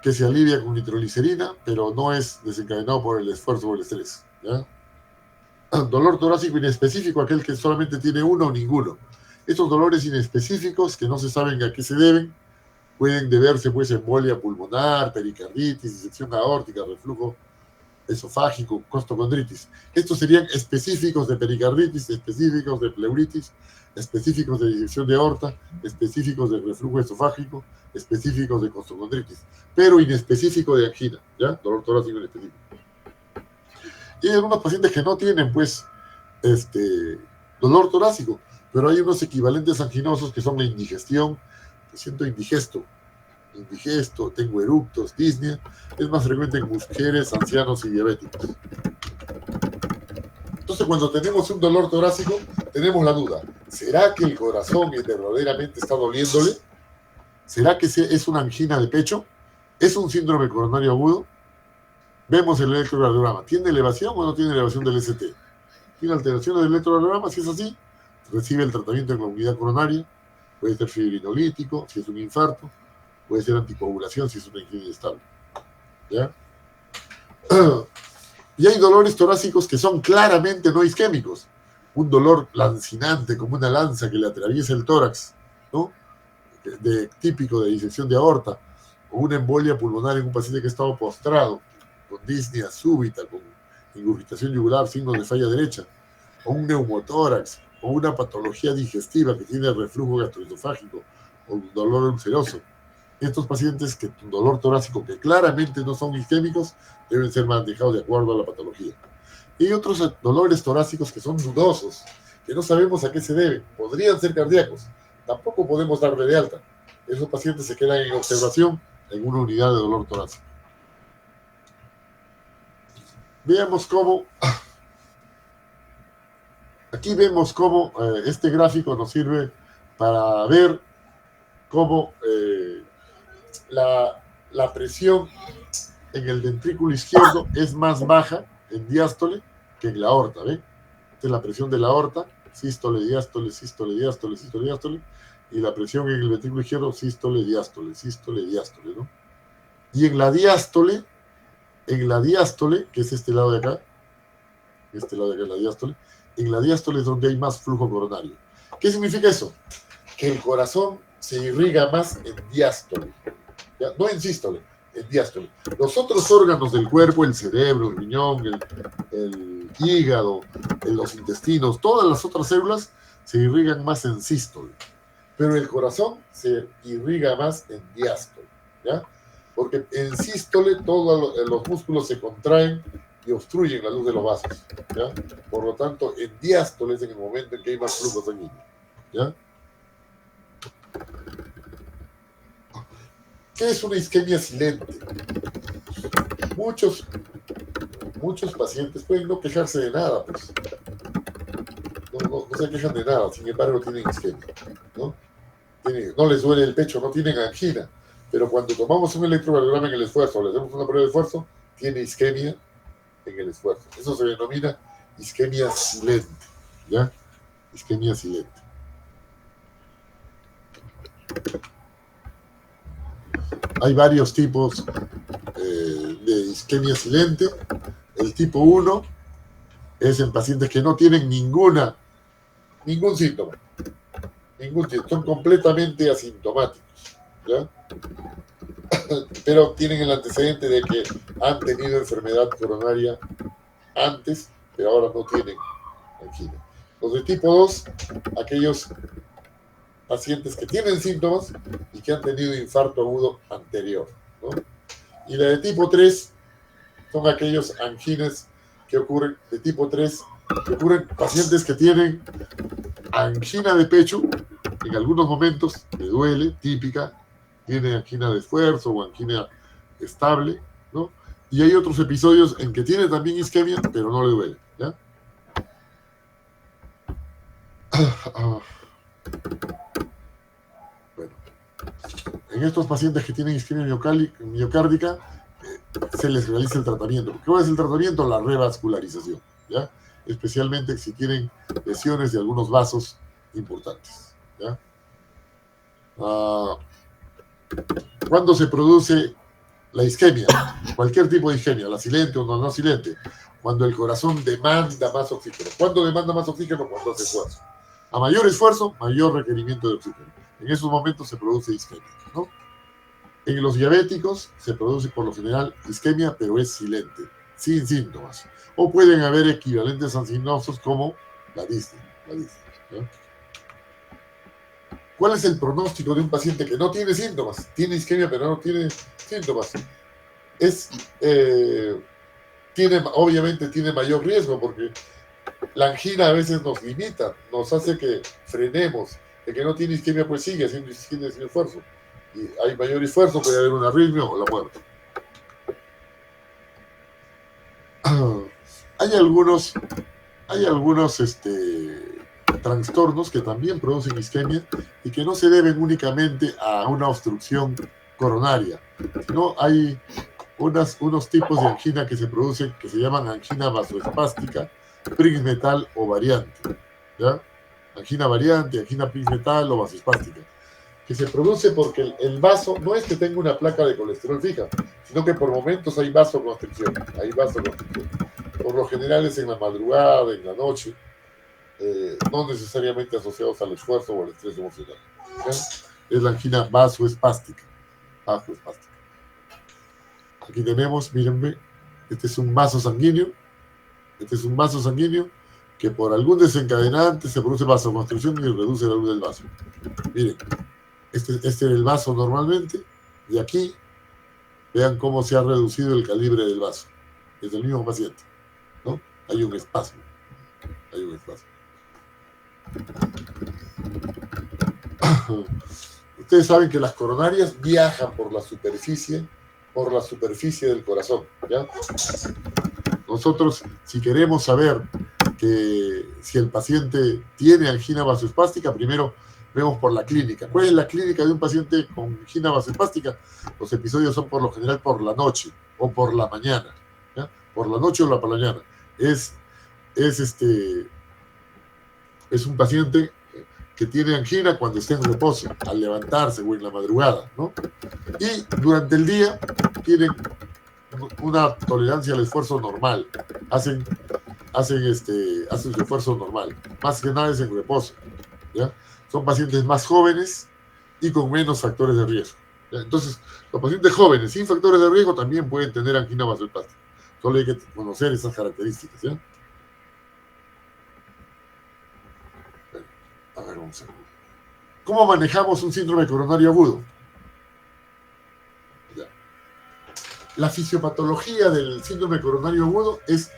Que se alivia con nitroglicerina, pero no es desencadenado por el esfuerzo o el estrés, ¿ya? Dolor torácico inespecífico, aquel que solamente tiene uno o ninguno. Estos dolores inespecíficos, que no se saben a qué se deben, pueden deberse pues a embolia pulmonar, pericarditis, disección aórtica, reflujo esofágico, costocondritis. Estos serían específicos de pericarditis, específicos de pleuritis, específicos de disección de aorta, específicos de reflujo esofágico, específicos de costocondritis, pero inespecífico de angina, ¿ya? Dolor torácico inespecífico. Y hay algunos pacientes que no tienen, pues, dolor torácico, pero hay unos equivalentes anginosos que son la indigestión, me siento indigesto, tengo eructos, disnea, es más frecuente en mujeres, ancianos y diabéticos. Entonces, cuando tenemos un dolor torácico, tenemos la duda, ¿será que el corazón verdaderamente está doliéndole? ¿Será que es una angina de pecho? ¿Es un síndrome coronario agudo? Vemos el electrocardiograma. ¿Tiene elevación o no tiene elevación del ST? ¿Tiene alteraciones del electrocardiograma? Si es así, recibe el tratamiento en la unidad coronaria. Puede ser fibrinolítico, si es un infarto. Puede ser anticoagulación, si es una angina inestable. ¿Ya? Y hay dolores torácicos que son claramente no isquémicos. Un dolor lancinante, como una lanza que le atraviesa el tórax, ¿no? Típico de disección de aorta, o una embolia pulmonar en un paciente que ha estado postrado, con disnea súbita, con ingurgitación yugular, signos de falla derecha, o un neumotórax, o una patología digestiva que tiene reflujo gastroesofágico, o un dolor ulceroso. Estos pacientes que con dolor torácico que claramente no son isquémicos deben ser manejados de acuerdo a la patología. Y hay otros dolores torácicos que son dudosos, que no sabemos a qué se deben. Podrían ser cardíacos, tampoco podemos darle de alta. Esos pacientes se quedan en observación en una unidad de dolor torácico. Veamos cómo... Aquí vemos cómo este gráfico nos sirve para ver cómo la presión en el ventrículo izquierdo es más baja en diástole que en la aorta, ¿ven? Esta es la presión de la aorta, sístole, diástole, sístole, diástole, sístole, diástole, y la presión en el ventrículo izquierdo, sístole, diástole, ¿no? Y en la diástole, que es este lado de acá es la diástole, En la diástole es donde hay más flujo coronario. ¿Qué significa eso? Que el corazón se irriga más en diástole, ¿ya? No en sístole, en diástole. Los otros órganos del cuerpo, el cerebro, el riñón, el hígado, los intestinos, todas las otras células se irrigan más en sístole, pero el corazón se irriga más en diástole, ¿ya? Porque en sístole todos los músculos se contraen y obstruyen la luz de los vasos, ¿ya? Por lo tanto, en diástole es en el momento en que hay más flujo sanguíneo, ¿ya? ¿Qué es una isquemia silente? Muchos pacientes pueden no quejarse de nada, pues. No se quejan de nada, sin embargo tienen isquemia, ¿no? No les duele el pecho, no tienen angina, pero cuando tomamos un electrocardiograma en el esfuerzo, le hacemos una prueba de esfuerzo, tiene isquemia en el esfuerzo. Eso se denomina isquemia silente, ¿ya? Isquemia silente. Hay varios tipos de isquemia silente. El tipo 1 es en pacientes que no tienen ningún síntoma. Son completamente asintomáticos, ¿ya? Pero tienen el antecedente de que han tenido enfermedad coronaria antes, pero ahora no tienen angina. Los de tipo 2, aquellos pacientes que tienen síntomas y que han tenido infarto agudo anterior, ¿no? Y la de tipo 3 son aquellos angines que ocurren de tipo 3, que ocurren pacientes que tienen angina de pecho, en algunos momentos le duele, típica, tiene angina de esfuerzo o angina estable, ¿no? Y hay otros episodios en que tiene también isquemia, pero no le duele, ¿ya? Bueno, en estos pacientes que tienen isquemia miocárdica, se les realiza el tratamiento. ¿Qué es el tratamiento? La revascularización, ¿ya? Especialmente si tienen lesiones de algunos vasos importantes, ¿ya? ¿Cuándo se produce la isquemia? Cualquier tipo de isquemia, la silente o no silente, cuando el corazón demanda más oxígeno. ¿Cuándo demanda más oxígeno? Cuando hace esfuerzo. A mayor esfuerzo, mayor requerimiento de oxígeno. En esos momentos se produce isquemia, ¿no? En los diabéticos se produce por lo general isquemia, pero es silente, sin síntomas. O pueden haber equivalentes anginosos como la disnea, ¿no? ¿Cuál es el pronóstico de un paciente que no tiene síntomas? Tiene isquemia, pero no tiene síntomas. Obviamente tiene mayor riesgo, porque la angina a veces nos limita, nos hace que frenemos. El que no tiene isquemia, pues sigue haciendo isquemia sin esfuerzo. Y hay mayor esfuerzo, puede haber una arritmia o la muerte. Hay algunos trastornos que también producen isquemia y que no se deben únicamente a una obstrucción coronaria, sino hay unos tipos de angina que se producen que se llaman angina vasoespástica, prismetal o variante, ¿ya? Angina variante, angina prismetal o vasoespástica, que se produce porque el vaso no es que tenga una placa de colesterol fija, sino que por momentos hay vasoconstricción. Por lo general es en la madrugada, en la noche, no necesariamente asociados al esfuerzo o al estrés emocional, ¿ya? Es la angina vasoespástica. Aquí tenemos, mírenme, este es un vaso sanguíneo que por algún desencadenante se produce vasoconstricción y reduce la luz del vaso. Miren, este es el vaso normalmente, y aquí vean cómo se ha reducido el calibre del vaso. Es el mismo paciente, ¿no? Hay un espasmo. Ustedes saben que las coronarias viajan por la superficie del corazón, ¿ya? Nosotros, si queremos saber si el paciente tiene angina vasoespástica, primero vemos por la clínica. ¿Cuál es la clínica de un paciente con angina vasoespástica? Los episodios son por lo general por la noche o por la mañana, ¿ya? Por la noche o por la mañana. Es un paciente que tiene angina cuando está en reposo, al levantarse o en la madrugada, ¿no? Y durante el día tienen una tolerancia al esfuerzo normal. Hacen hacen su esfuerzo normal. Más que nada es en reposo, ¿ya? Son pacientes más jóvenes y con menos factores de riesgo, ¿ya? Entonces, los pacientes jóvenes sin factores de riesgo también pueden tener angina vasoespástica. Solo hay que conocer esas características, ¿ya? Bueno, a ver, vamos a ver. ¿Cómo manejamos un síndrome coronario agudo? Ya. La fisiopatología del síndrome coronario agudo es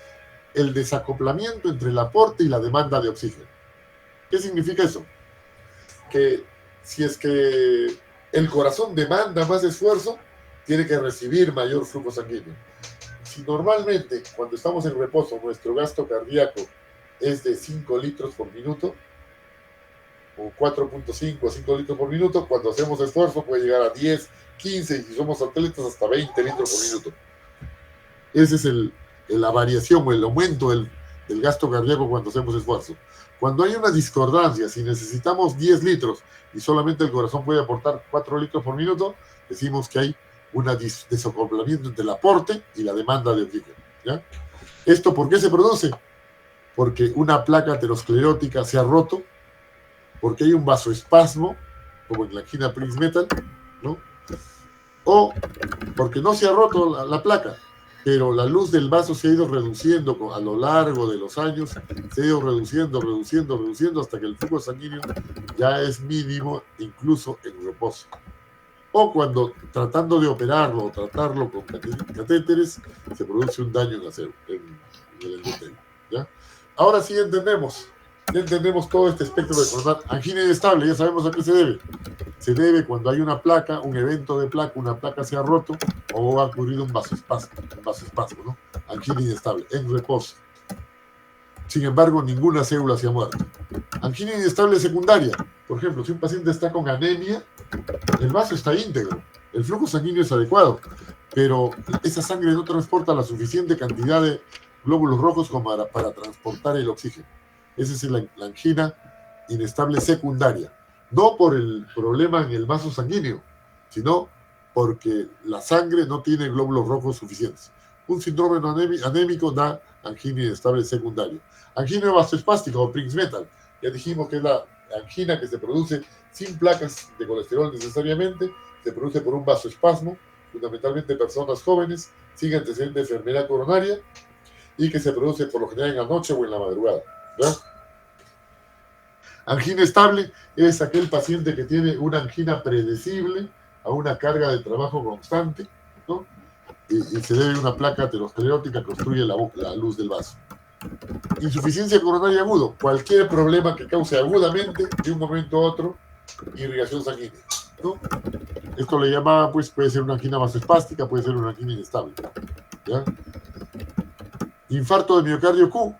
el desacoplamiento entre el aporte y la demanda de oxígeno. ¿Qué significa eso? Que si es que el corazón demanda más esfuerzo, tiene que recibir mayor flujo sanguíneo. Si normalmente cuando estamos en reposo nuestro gasto cardíaco es de 5 litros por minuto, o 4.5 a 5 litros por minuto, cuando hacemos esfuerzo puede llegar a 10, 15 y si somos atletas hasta 20 litros por minuto. Esa es la variación o el aumento del gasto cardíaco cuando hacemos esfuerzo. Cuando hay una discordancia, si necesitamos 10 litros y solamente el corazón puede aportar 4 litros por minuto, decimos que hay un desacoplamiento entre el aporte y la demanda de oxígeno, ¿ya? ¿Esto por qué se produce? Porque una placa aterosclerótica se ha roto, porque hay un vasoespasmo, como en la angina Prince-Metal, ¿no? O porque no se ha roto la placa, pero la luz del vaso se ha ido reduciendo a lo largo de los años, se ha ido reduciendo hasta que el flujo sanguíneo ya es mínimo, incluso en reposo. O cuando tratando de operarlo o tratarlo con catéteres, se produce un daño en el endotelio, ¿ya? Ahora sí entendemos todo este espectro de coronar. Angina inestable, ya sabemos a qué se debe. Se debe cuando hay una placa, un evento de placa, una placa se ha roto o ha ocurrido un vasoespasmo, ¿no? Angina inestable, en reposo. Sin embargo, ninguna célula se ha muerto. Angina inestable secundaria. Por ejemplo, si un paciente está con anemia, el vaso está íntegro, el flujo sanguíneo es adecuado, pero esa sangre no transporta la suficiente cantidad de glóbulos rojos como para transportar el oxígeno. Esa es la angina inestable secundaria. No por el problema en el vaso sanguíneo, sino porque la sangre no tiene glóbulos rojos suficientes. Un síndrome anémico da angina inestable secundaria. Angina vasoespástica o Prince-Metal. Ya dijimos que es la angina que se produce sin placas de colesterol necesariamente, se produce por un vasoespasmo, fundamentalmente personas jóvenes, sin antecedentes de enfermedad coronaria, y que se produce por lo general en la noche o en la madrugada, ¿verdad? Angina estable es aquel paciente que tiene una angina predecible a una carga de trabajo constante, ¿no? Y se debe a una placa aterosclerótica que obstruye la luz del vaso. Insuficiencia coronaria agudo, cualquier problema que cause agudamente, de un momento a otro, irrigación sanguínea, ¿no? Esto le llama, pues, puede ser una angina vasoespástica, puede ser una angina inestable, ¿ya? Infarto de miocardio Q,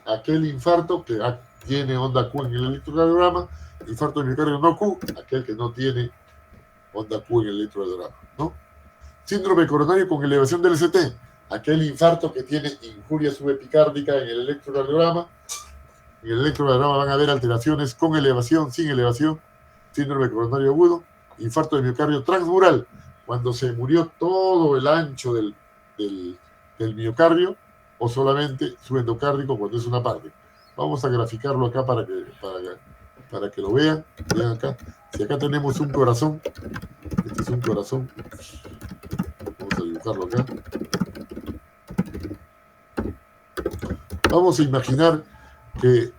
aquel infarto que tiene onda Q en el electrocardiograma. Infarto de miocardio no Q, aquel que no tiene onda Q en el electrocardiograma, ¿no? Síndrome coronario con elevación del ST, aquel infarto que tiene injuria subepicárdica en el electrocardiograma. En el electrocardiograma van a haber alteraciones con elevación, sin elevación. Síndrome coronario agudo. Infarto de miocardio transmural, cuando se murió todo el ancho del miocardio, o solamente su endocárdico cuando es una parte. Vamos a graficarlo acá para que lo vean. Vean acá. Si acá tenemos un corazón, este es un corazón. Vamos a dibujarlo acá. Vamos a imaginar que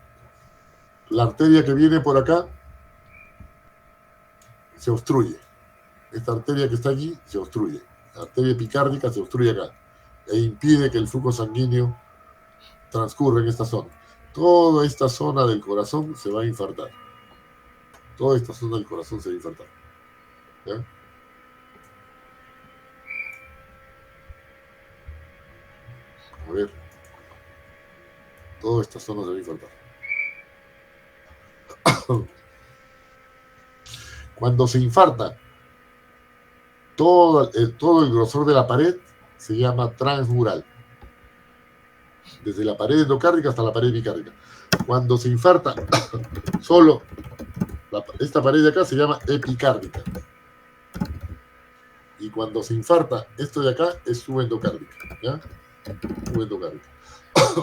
la arteria que viene por acá se obstruye. Esta arteria que está aquí se obstruye. La arteria epicárdica se obstruye acá e impide que el flujo sanguíneo transcurra en esta zona. Toda esta zona del corazón se va a infartar. Toda esta zona del corazón se va a infartar, ¿ya? A ver. Toda esta zona se va a infartar. Cuando se infarta todo el grosor de la pared, se llama transmural. Desde la pared endocárdica hasta la pared epicárdica. Cuando se infarta solo esta pared de acá, se llama epicárdica. Y cuando se infarta esto de acá, es subendocárdica, ¿ya? Subendocárdica.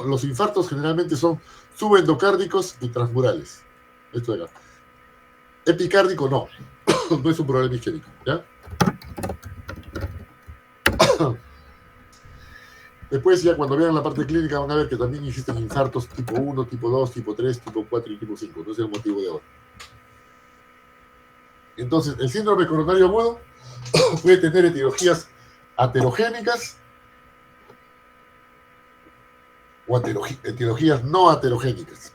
Los infartos generalmente son subendocárdicos y transmurales. Esto de acá. Epicárdico no. No es un problema isquémico, ¿ya? Después, ya cuando vean la parte clínica, van a ver que también existen infartos tipo 1, tipo 2, tipo 3, tipo 4 y tipo 5. No es el motivo de ahora. Entonces, el síndrome coronario agudo puede tener etiologías aterogénicas o etiologías no aterogénicas.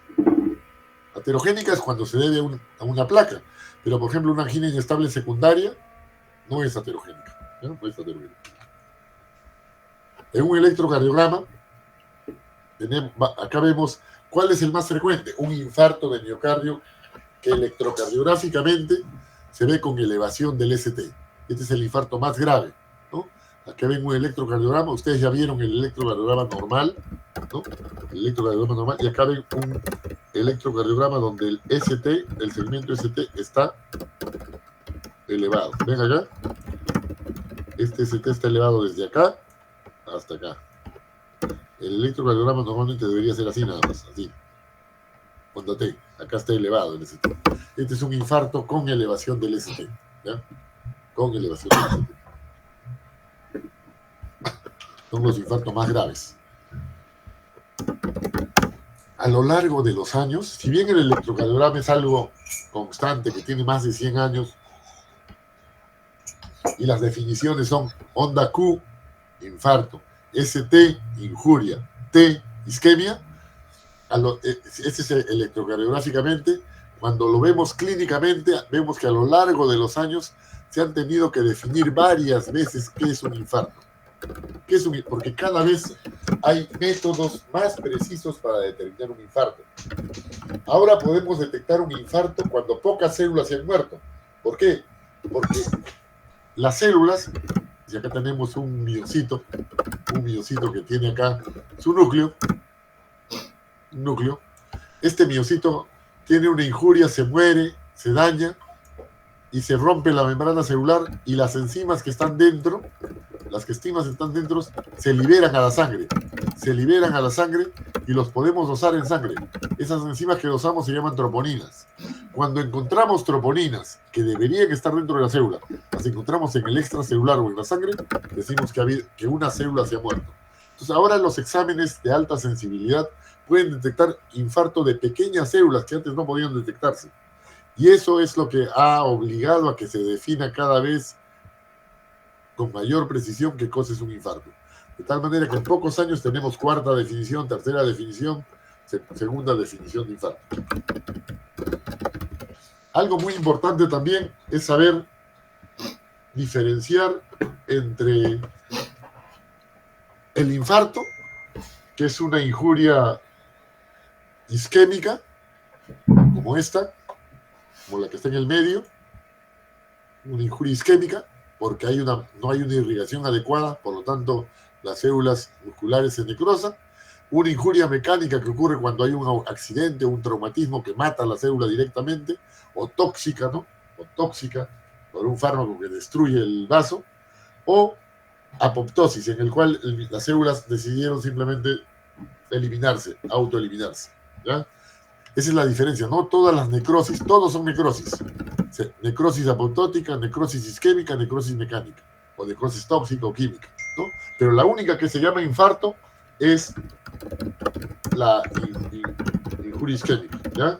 Aterogénicas cuando se debe a una placa, pero por ejemplo una angina inestable secundaria no es aterogénica. ¿No? No es aterogénica. En un electrocardiograma, acá vemos cuál es el más frecuente, un infarto de miocardio que electrocardiográficamente se ve con elevación del ST. Este es el infarto más grave, ¿no? Acá ven un electrocardiograma, ustedes ya vieron el electrocardiograma normal, ¿no? El electrocardiograma normal, y acá ven un electrocardiograma donde el ST, el segmento ST está elevado. ¿Ven acá? Este ST está elevado desde acá hasta acá. El electrocardiograma normalmente debería ser así nada más, así. Cuando acá está elevado el ST. Este es un infarto con elevación del ST, ¿ya? Con elevación del ST. Son los infartos más graves. A lo largo de los años, si bien el electrocardiograma es algo constante, que tiene más de 100 años, y las definiciones son onda Q, infarto, ST, injuria, T, isquemia, este es electrocardiográficamente. Cuando lo vemos clínicamente, vemos que a lo largo de los años se han tenido que definir varias veces qué es un infarto. Porque cada vez hay métodos más precisos para determinar un infarto. Ahora podemos detectar un infarto cuando pocas células se han muerto. ¿Por qué? Porque las células, y acá tenemos un miocito que tiene acá su núcleo, este miocito tiene una injuria, se muere, se daña y se rompe la membrana celular, y las enzimas que están dentro, se liberan a la sangre. Y los podemos dosar en sangre. Esas enzimas que dosamos se llaman troponinas. Cuando encontramos troponinas que deberían estar dentro de la célula, las encontramos en el extracelular o en la sangre, decimos que una célula se ha muerto. Entonces ahora los exámenes de alta sensibilidad pueden detectar infarto de pequeñas células que antes no podían detectarse. Y eso es lo que ha obligado a que se defina cada vez con mayor precisión qué cosa es un infarto. De tal manera que en pocos años tenemos cuarta definición, tercera definición, segunda definición de infarto. Algo muy importante también es saber diferenciar entre el infarto, que es una injuria isquémica, como esta, como la que está en el medio, una injuria isquémica, porque no hay una irrigación adecuada, por lo tanto las células musculares se necrosan. Una injuria mecánica que ocurre cuando hay un accidente o un traumatismo que mata a la célula directamente, o tóxica, ¿no? O tóxica por un fármaco que destruye el vaso, o apoptosis, en el cual las células decidieron simplemente autoeliminarse, ¿ya? Esa es la diferencia, no todas las necrosis, todos son necrosis. Necrosis apoptótica, necrosis isquémica, necrosis mecánica, o necrosis tóxica o química, ¿no? Pero la única que se llama infarto es la injuria isquémica, ¿ya?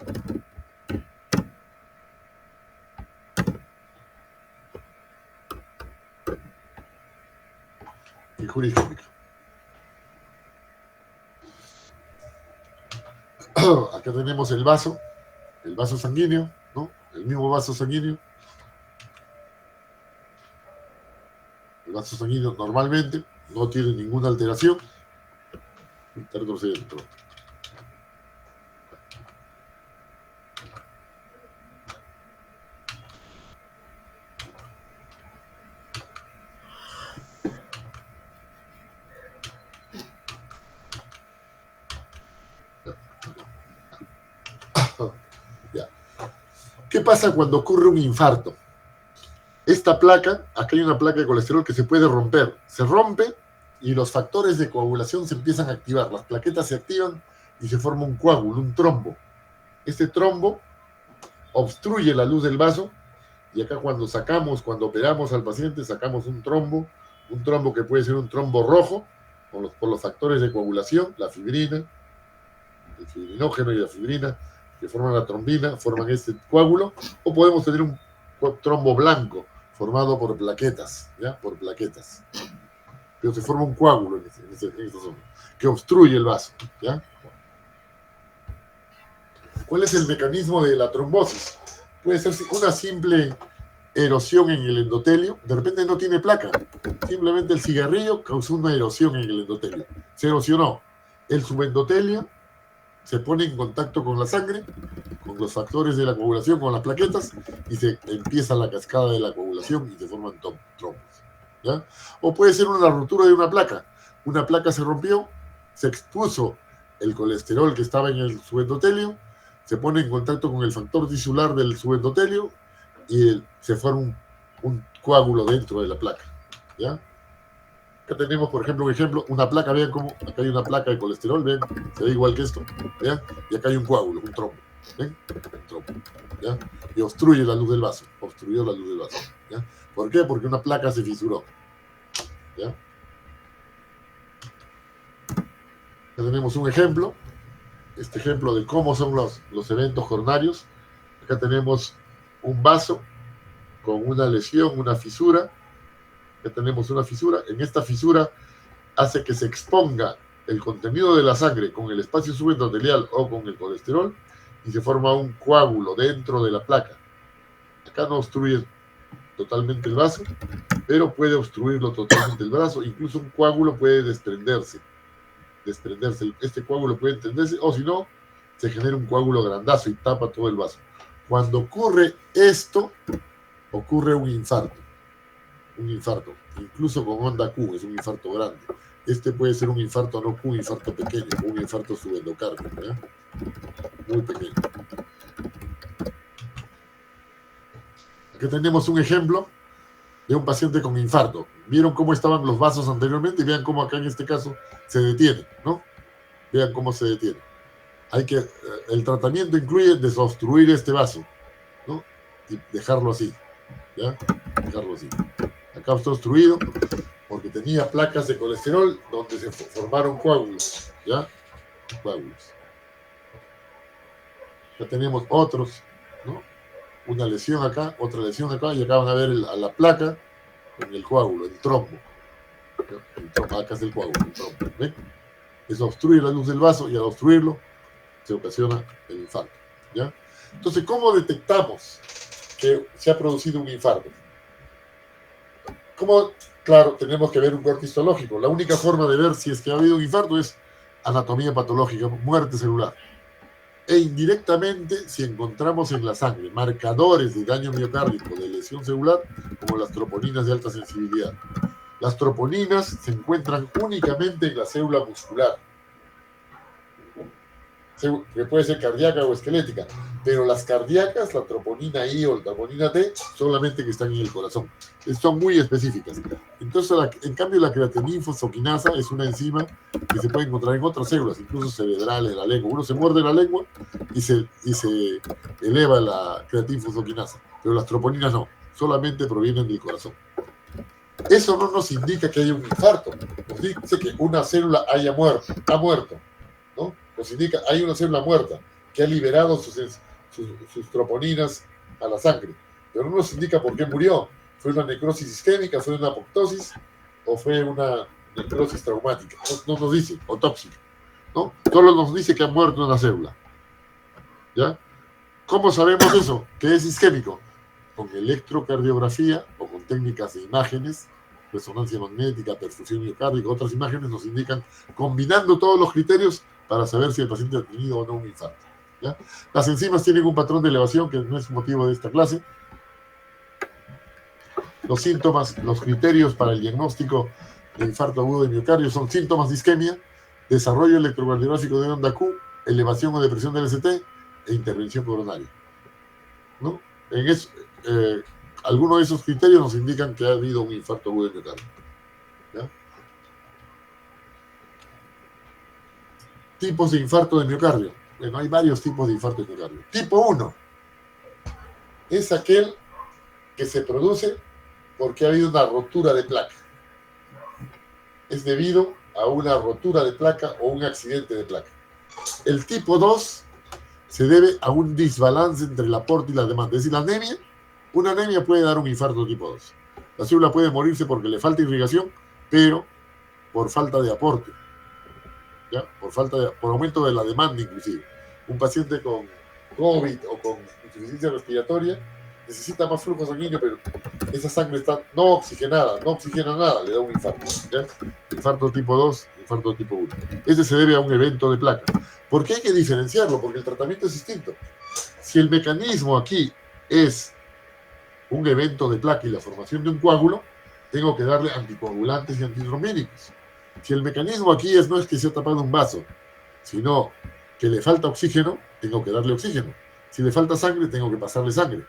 Injuria isquémica. Acá tenemos el vaso sanguíneo, ¿no? El mismo vaso sanguíneo. El vaso sanguíneo normalmente no tiene ninguna alteración. Está retrocediendo. ¿Qué pasa cuando ocurre un infarto? Esta placa, acá hay una placa de colesterol que se puede romper. Se rompe y los factores de coagulación se empiezan a activar, las plaquetas se activan y se forma un coágulo, un trombo. Este trombo obstruye la luz del vaso, y acá cuando operamos al paciente, sacamos un trombo que puede ser un trombo rojo, por los factores de coagulación, la fibrina, el fibrinógeno y la fibrina, que forman la trombina, forman este coágulo, o podemos tener un trombo blanco, formado por plaquetas, ¿ya? Por plaquetas. Pero se forma un coágulo en esta zona, que obstruye el vaso, ¿ya? ¿Cuál es el mecanismo de la trombosis? Puede ser una simple erosión en el endotelio, de repente no tiene placa, simplemente el cigarrillo causó una erosión en el endotelio, se erosionó, el subendotelio se pone en contacto con la sangre, con los factores de la coagulación, con las plaquetas, y se empieza la cascada de la coagulación y se forman trombos, ¿ya? O puede ser una ruptura de una placa se rompió, se expuso el colesterol que estaba en el subendotelio, se pone en contacto con el factor tisular del subendotelio y se forma un coágulo dentro de la placa, ¿ya? Acá tenemos, por ejemplo, una placa, vean cómo acá hay una placa de colesterol, ven, se ve igual que esto, ¿ya? Y acá hay un coágulo, un trombo, ¿ven? Un trombo, ¿ya? Y obstruye la luz del vaso, ¿ya? ¿Por qué? Porque una placa se fisuró, ¿ya? Acá tenemos un ejemplo, este ejemplo de cómo son los eventos coronarios. Acá tenemos un vaso con una lesión, una fisura. Ya tenemos una fisura. En esta fisura hace que se exponga el contenido de la sangre con el espacio subendotelial o con el colesterol y se forma un coágulo dentro de la placa. Acá no obstruye totalmente el vaso, pero puede obstruirlo totalmente el brazo. Incluso un coágulo puede desprenderse. Este coágulo puede desprenderse, o si no, se genera un coágulo grandazo y tapa todo el vaso. Cuando ocurre esto, ocurre un infarto, incluso con onda Q, es un infarto grande. Este puede ser un infarto no Q, un infarto pequeño, un infarto subendocárdico, ¿ya? Muy pequeño. Aquí tenemos un ejemplo de un paciente con infarto. Vieron cómo estaban los vasos anteriormente y vean cómo acá en este caso se detiene, ¿no? Vean cómo se detiene. El tratamiento incluye desobstruir este vaso, ¿no? Y dejarlo así, ¿ya? Dejarlo así. Acá está obstruido porque tenía placas de colesterol donde se formaron coágulos, ¿ya? Coágulos. Ya tenemos otros, ¿no? Una lesión acá, otra lesión acá, y acá van a ver a la placa con el coágulo, el trombo. Acá es el coágulo, el trombo, ¿ven? Eso obstruye la luz del vaso y al obstruirlo se ocasiona el infarto, ¿ya? Entonces, ¿cómo detectamos que se ha producido un infarto? Claro, tenemos que ver un corte histológico. La única forma de ver si es que ha habido un infarto es anatomía patológica, muerte celular. E indirectamente, si encontramos en la sangre marcadores de daño miocárdico, de lesión celular, como las troponinas de alta sensibilidad. Las troponinas se encuentran únicamente en la célula muscular, que puede ser cardíaca o esquelética, pero las cardíacas, la troponina I o la troponina T, solamente que están en el corazón. Son muy específicas. Entonces, en cambio, la creatininfosfoquinasa es una enzima que se puede encontrar en otras células, incluso cerebrales de la lengua. Uno se muerde la lengua y se eleva la creatinfosfoquinasa, pero las troponinas no, solamente provienen del corazón. Eso no nos indica que haya un infarto, nos dice que una célula ha muerto, ¿no? Nos indica hay una célula muerta que ha liberado sus troponinas a la sangre, pero no nos indica por qué murió. ¿Fue una necrosis isquémica, fue una apoptosis o fue una necrosis traumática? No nos dice, o tóxica, ¿no? Solo nos dice que ha muerto una célula, ¿ya? ¿Cómo sabemos eso? Que es isquémico. Con electrocardiografía o con técnicas de imágenes, resonancia magnética, perfusión miocárdica, otras imágenes nos indican, combinando todos los criterios para saber si el paciente ha tenido o no un infarto, ¿ya? Las enzimas tienen un patrón de elevación que no es motivo de esta clase. Los síntomas, los criterios para el diagnóstico de infarto agudo de miocardio son síntomas de isquemia, desarrollo electrocardiográfico de onda Q, elevación o depresión del ST e intervención coronaria, ¿no? Algunos de esos criterios nos indican que ha habido un infarto agudo de miocardio, ¿ya? Tipos de infarto de miocardio. Bueno, hay varios tipos de infarto de miocardio. Tipo 1 es aquel que se produce porque ha habido una rotura de placa. Es debido a una rotura de placa o un accidente de placa. El tipo 2 se debe a un desbalance entre el aporte y la demanda. Es decir, la anemia, una anemia puede dar un infarto tipo 2. La célula puede morirse porque le falta irrigación, pero por falta de aporte, ¿ya? Por aumento de la demanda inclusive. Un paciente con COVID o con insuficiencia respiratoria necesita más flujo sanguíneo, pero esa sangre está no oxigenada, no oxigena nada, le da un infarto, ¿ya? Infarto tipo 2, infarto tipo 1. Ese se debe a un evento de placa. ¿Por qué hay que diferenciarlo? Porque el tratamiento es distinto. Si el mecanismo aquí es un evento de placa y la formación de un coágulo, tengo que darle anticoagulantes y antitrombínicos. Si el mecanismo aquí no es que se ha tapado un vaso, sino que le falta oxígeno, tengo que darle oxígeno. Si le falta sangre, tengo que pasarle sangre.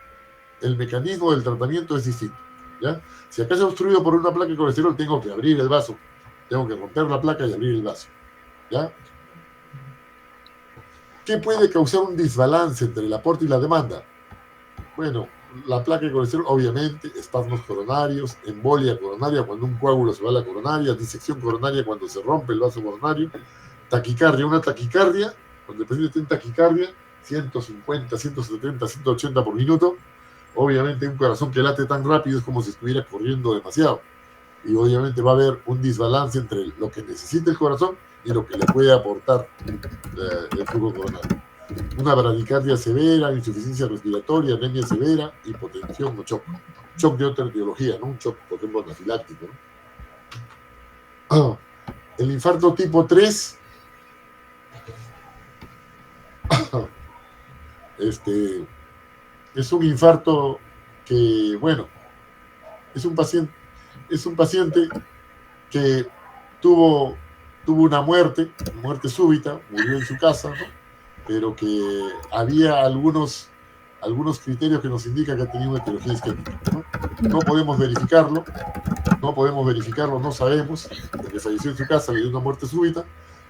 El mecanismo del tratamiento es distinto, ¿ya? Si acá se ha obstruido por una placa de colesterol, tengo que abrir el vaso. Tengo que romper la placa y abrir el vaso, ¿ya? ¿Qué puede causar un desbalance entre el aporte y la demanda? Bueno, la placa de colesterol, obviamente, espasmos coronarios, embolia coronaria cuando un coágulo se va a la coronaria, disección coronaria cuando se rompe el vaso coronario, taquicardia, una taquicardia, cuando el paciente tiene taquicardia, 150, 170, 180 por minuto, obviamente un corazón que late tan rápido es como si estuviera corriendo demasiado. Y obviamente va a haber un desbalance entre lo que necesita el corazón y lo que le puede aportar el flujo coronario. Una bradicardia severa, insuficiencia respiratoria, anemia severa, hipotensión o shock. Shock de otra etiología, ¿no? Un shock, por ejemplo, anafiláctico, ¿no? El infarto tipo 3 es un infarto que, bueno, es un paciente que tuvo una muerte súbita, murió en su casa, ¿no? Pero que había algunos criterios que nos indican que ha tenido una etiología isquémica, ¿no? No podemos verificarlo, no sabemos, porque falleció en su casa, le dio una muerte súbita,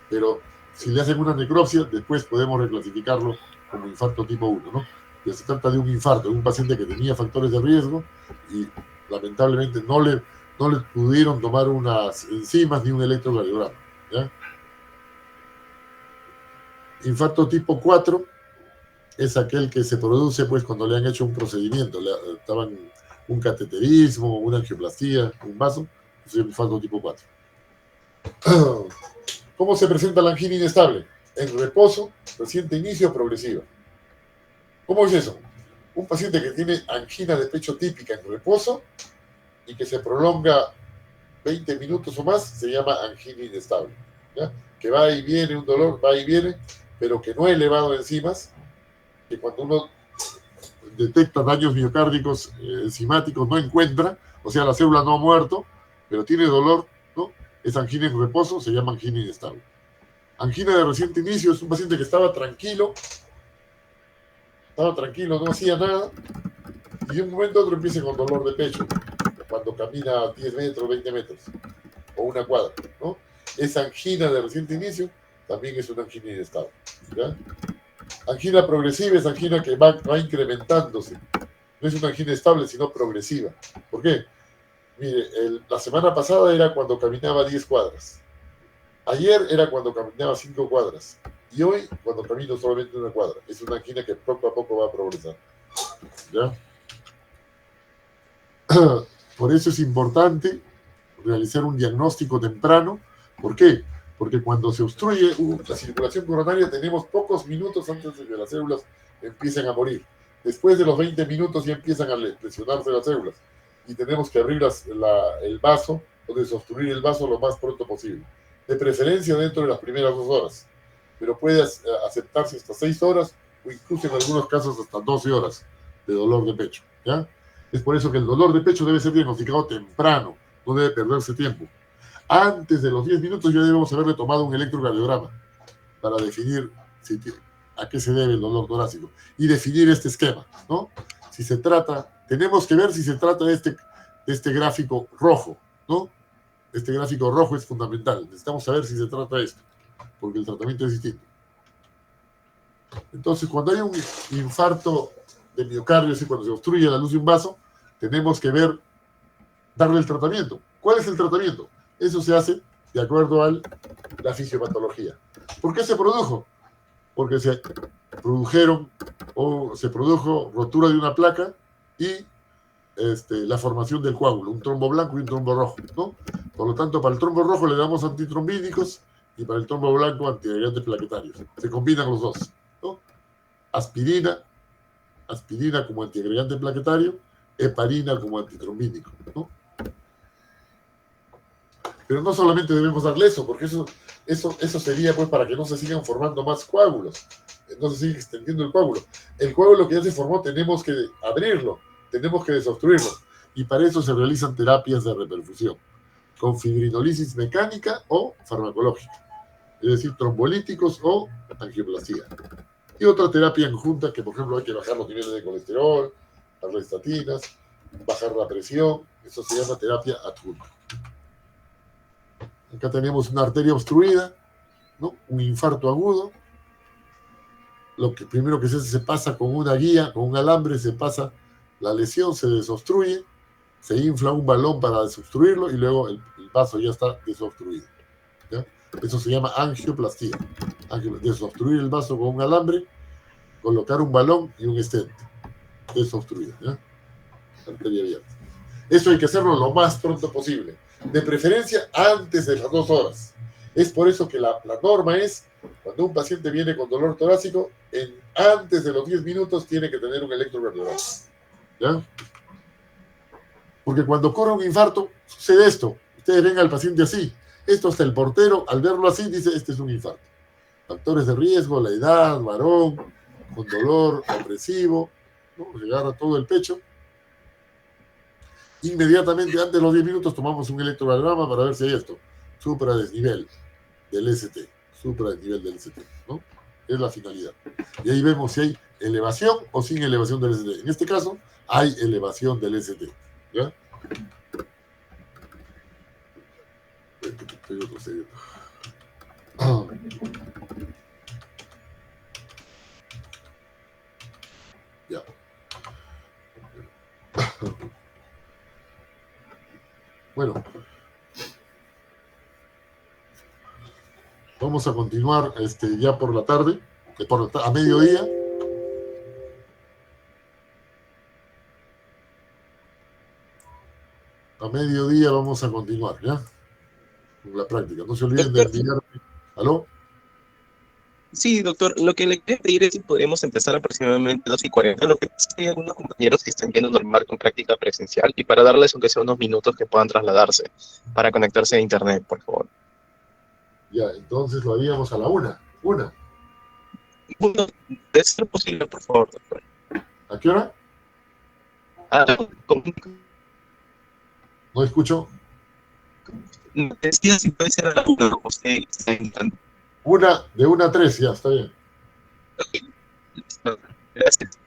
pero si le hacen una necropsia, después podemos reclasificarlo como infarto tipo 1, ¿no? Que se trata de un infarto, de un paciente que tenía factores de riesgo y lamentablemente no le pudieron tomar unas enzimas ni un electrocardiograma, ¿ya? Infarto tipo 4 es aquel que se produce pues cuando le han hecho un procedimiento, estaban un cateterismo, una angioplastía, un vaso, es el infarto tipo 4. ¿Cómo se presenta la angina inestable? En reposo, reciente inicio, progresiva. ¿Cómo es eso? Un paciente que tiene angina de pecho típica en reposo y que se prolonga 20 minutos o más, se llama angina inestable, ¿ya? Que va y viene, un dolor, va y viene, pero que no ha elevado enzimas, que cuando uno detecta daños miocárdicos enzimáticos no encuentra, o sea, la célula no ha muerto, pero tiene dolor, ¿no? Es angina en reposo, se llama angina inestable. Angina de reciente inicio es un paciente que estaba tranquilo, no hacía nada, y de un momento a otro empieza con dolor de pecho, cuando camina 10 metros, 20 metros, o una cuadra, ¿no? Esa angina de reciente inicio también es una angina inestable, ¿ya? Angina progresiva es angina que va incrementándose. No es una angina estable, sino progresiva. ¿Por qué? Mire, la semana pasada era cuando caminaba 10 cuadras. Ayer era cuando caminaba 5 cuadras. Y hoy, cuando camino solamente una cuadra. Es una angina que poco a poco va a progresar, ¿ya? Por eso es importante realizar un diagnóstico temprano. ¿Por qué? Porque cuando se obstruye la circulación coronaria tenemos pocos minutos antes de que las células empiecen a morir. Después de los 20 minutos ya empiezan a lesionarse las células y tenemos que abrir el vaso o desobstruir el vaso lo más pronto posible. De preferencia dentro de las primeras 2 horas, pero puede aceptarse hasta 6 horas o incluso en algunos casos hasta 12 horas de dolor de pecho, ¿ya? Es por eso que el dolor de pecho debe ser diagnosticado temprano, no debe perderse tiempo. Antes de los 10 minutos ya debemos haberle tomado un electrocardiograma para definir a qué se debe el dolor torácico y definir este esquema, ¿no? Si se trata, tenemos que ver si se trata de este gráfico rojo, ¿no? Este gráfico rojo es fundamental, necesitamos saber si se trata de esto. porque el tratamiento es distinto. Entonces, cuando hay un infarto de miocardio, es decir, cuando se obstruye la luz de un vaso, tenemos que darle el tratamiento. ¿Cuál es el tratamiento? Eso se hace de acuerdo a la fisiopatología. ¿Por qué se produjo? Porque se produjo rotura de una placa y la formación del coágulo, un trombo blanco y un trombo rojo, ¿no? Por lo tanto, para el trombo rojo le damos antitrombínicos y para el trombo blanco antiagregantes plaquetarios. Se combinan los dos, ¿no? Aspirina como antiagregante plaquetario, heparina como antitrombínico, ¿no? Pero no solamente debemos darle eso, porque eso sería pues para que no se sigan formando más coágulos, no se siga extendiendo el coágulo. El coágulo que ya se formó tenemos que abrirlo, tenemos que desobstruirlo, y para eso se realizan terapias de reperfusión, con fibrinolisis mecánica o farmacológica, es decir, trombolíticos o angioplastia. Y otra terapia en junta, que por ejemplo hay que bajar los niveles de colesterol, las estatinas, bajar la presión, eso se llama terapia adjunta. Acá tenemos una arteria obstruida, ¿no? Un infarto agudo. Lo que primero que se hace, se pasa con una guía, con un alambre, se pasa la lesión, se desobstruye, se infla un balón para desobstruirlo y luego el vaso ya está desobstruido, ¿ya? Eso se llama angioplastía. Desobstruir el vaso con un alambre, colocar un balón y un stent. Desobstruido, ¿ya? Arteria abierta. Eso hay que hacerlo lo más pronto posible. De preferencia antes de las 2 horas. Es por eso que la norma es, cuando un paciente viene con dolor torácico, antes de los 10 minutos tiene que tener un electrocardiograma. ¿Ya? Porque cuando ocurre un infarto, sucede esto. Ustedes ven al paciente así. Esto hasta el portero, al verlo así, dice, este es un infarto. Factores de riesgo, la edad, varón, con dolor opresivo, ¿no? Se agarra todo el pecho. Inmediatamente, antes de los 10 minutos, tomamos un electrocardiograma para ver si hay esto. Supradesnivel del ST. Supradesnivel del ST, ¿no? Es la finalidad. Y ahí vemos si hay elevación o sin elevación del ST. En este caso, hay elevación del ST. ¿Ya? Ya. Bueno, vamos a continuar ya por la tarde, a mediodía. A mediodía vamos a continuar, ¿ya? Con la práctica. No se olviden de enviarme. ¿Aló? Sí, doctor, lo que le quería pedir es si podemos empezar aproximadamente 2:40. Lo que pasa es que hay algunos compañeros que están yendo normal con práctica presencial y para darles aunque sea unos minutos que puedan trasladarse para conectarse a internet, por favor. Ya, entonces lo haríamos a la 1. Bueno, de ser posible, por favor, doctor. ¿A qué hora? No escucho. Decía si puede ser a la 1, usted está intentando. De 1 a 3, ya, está bien. Gracias.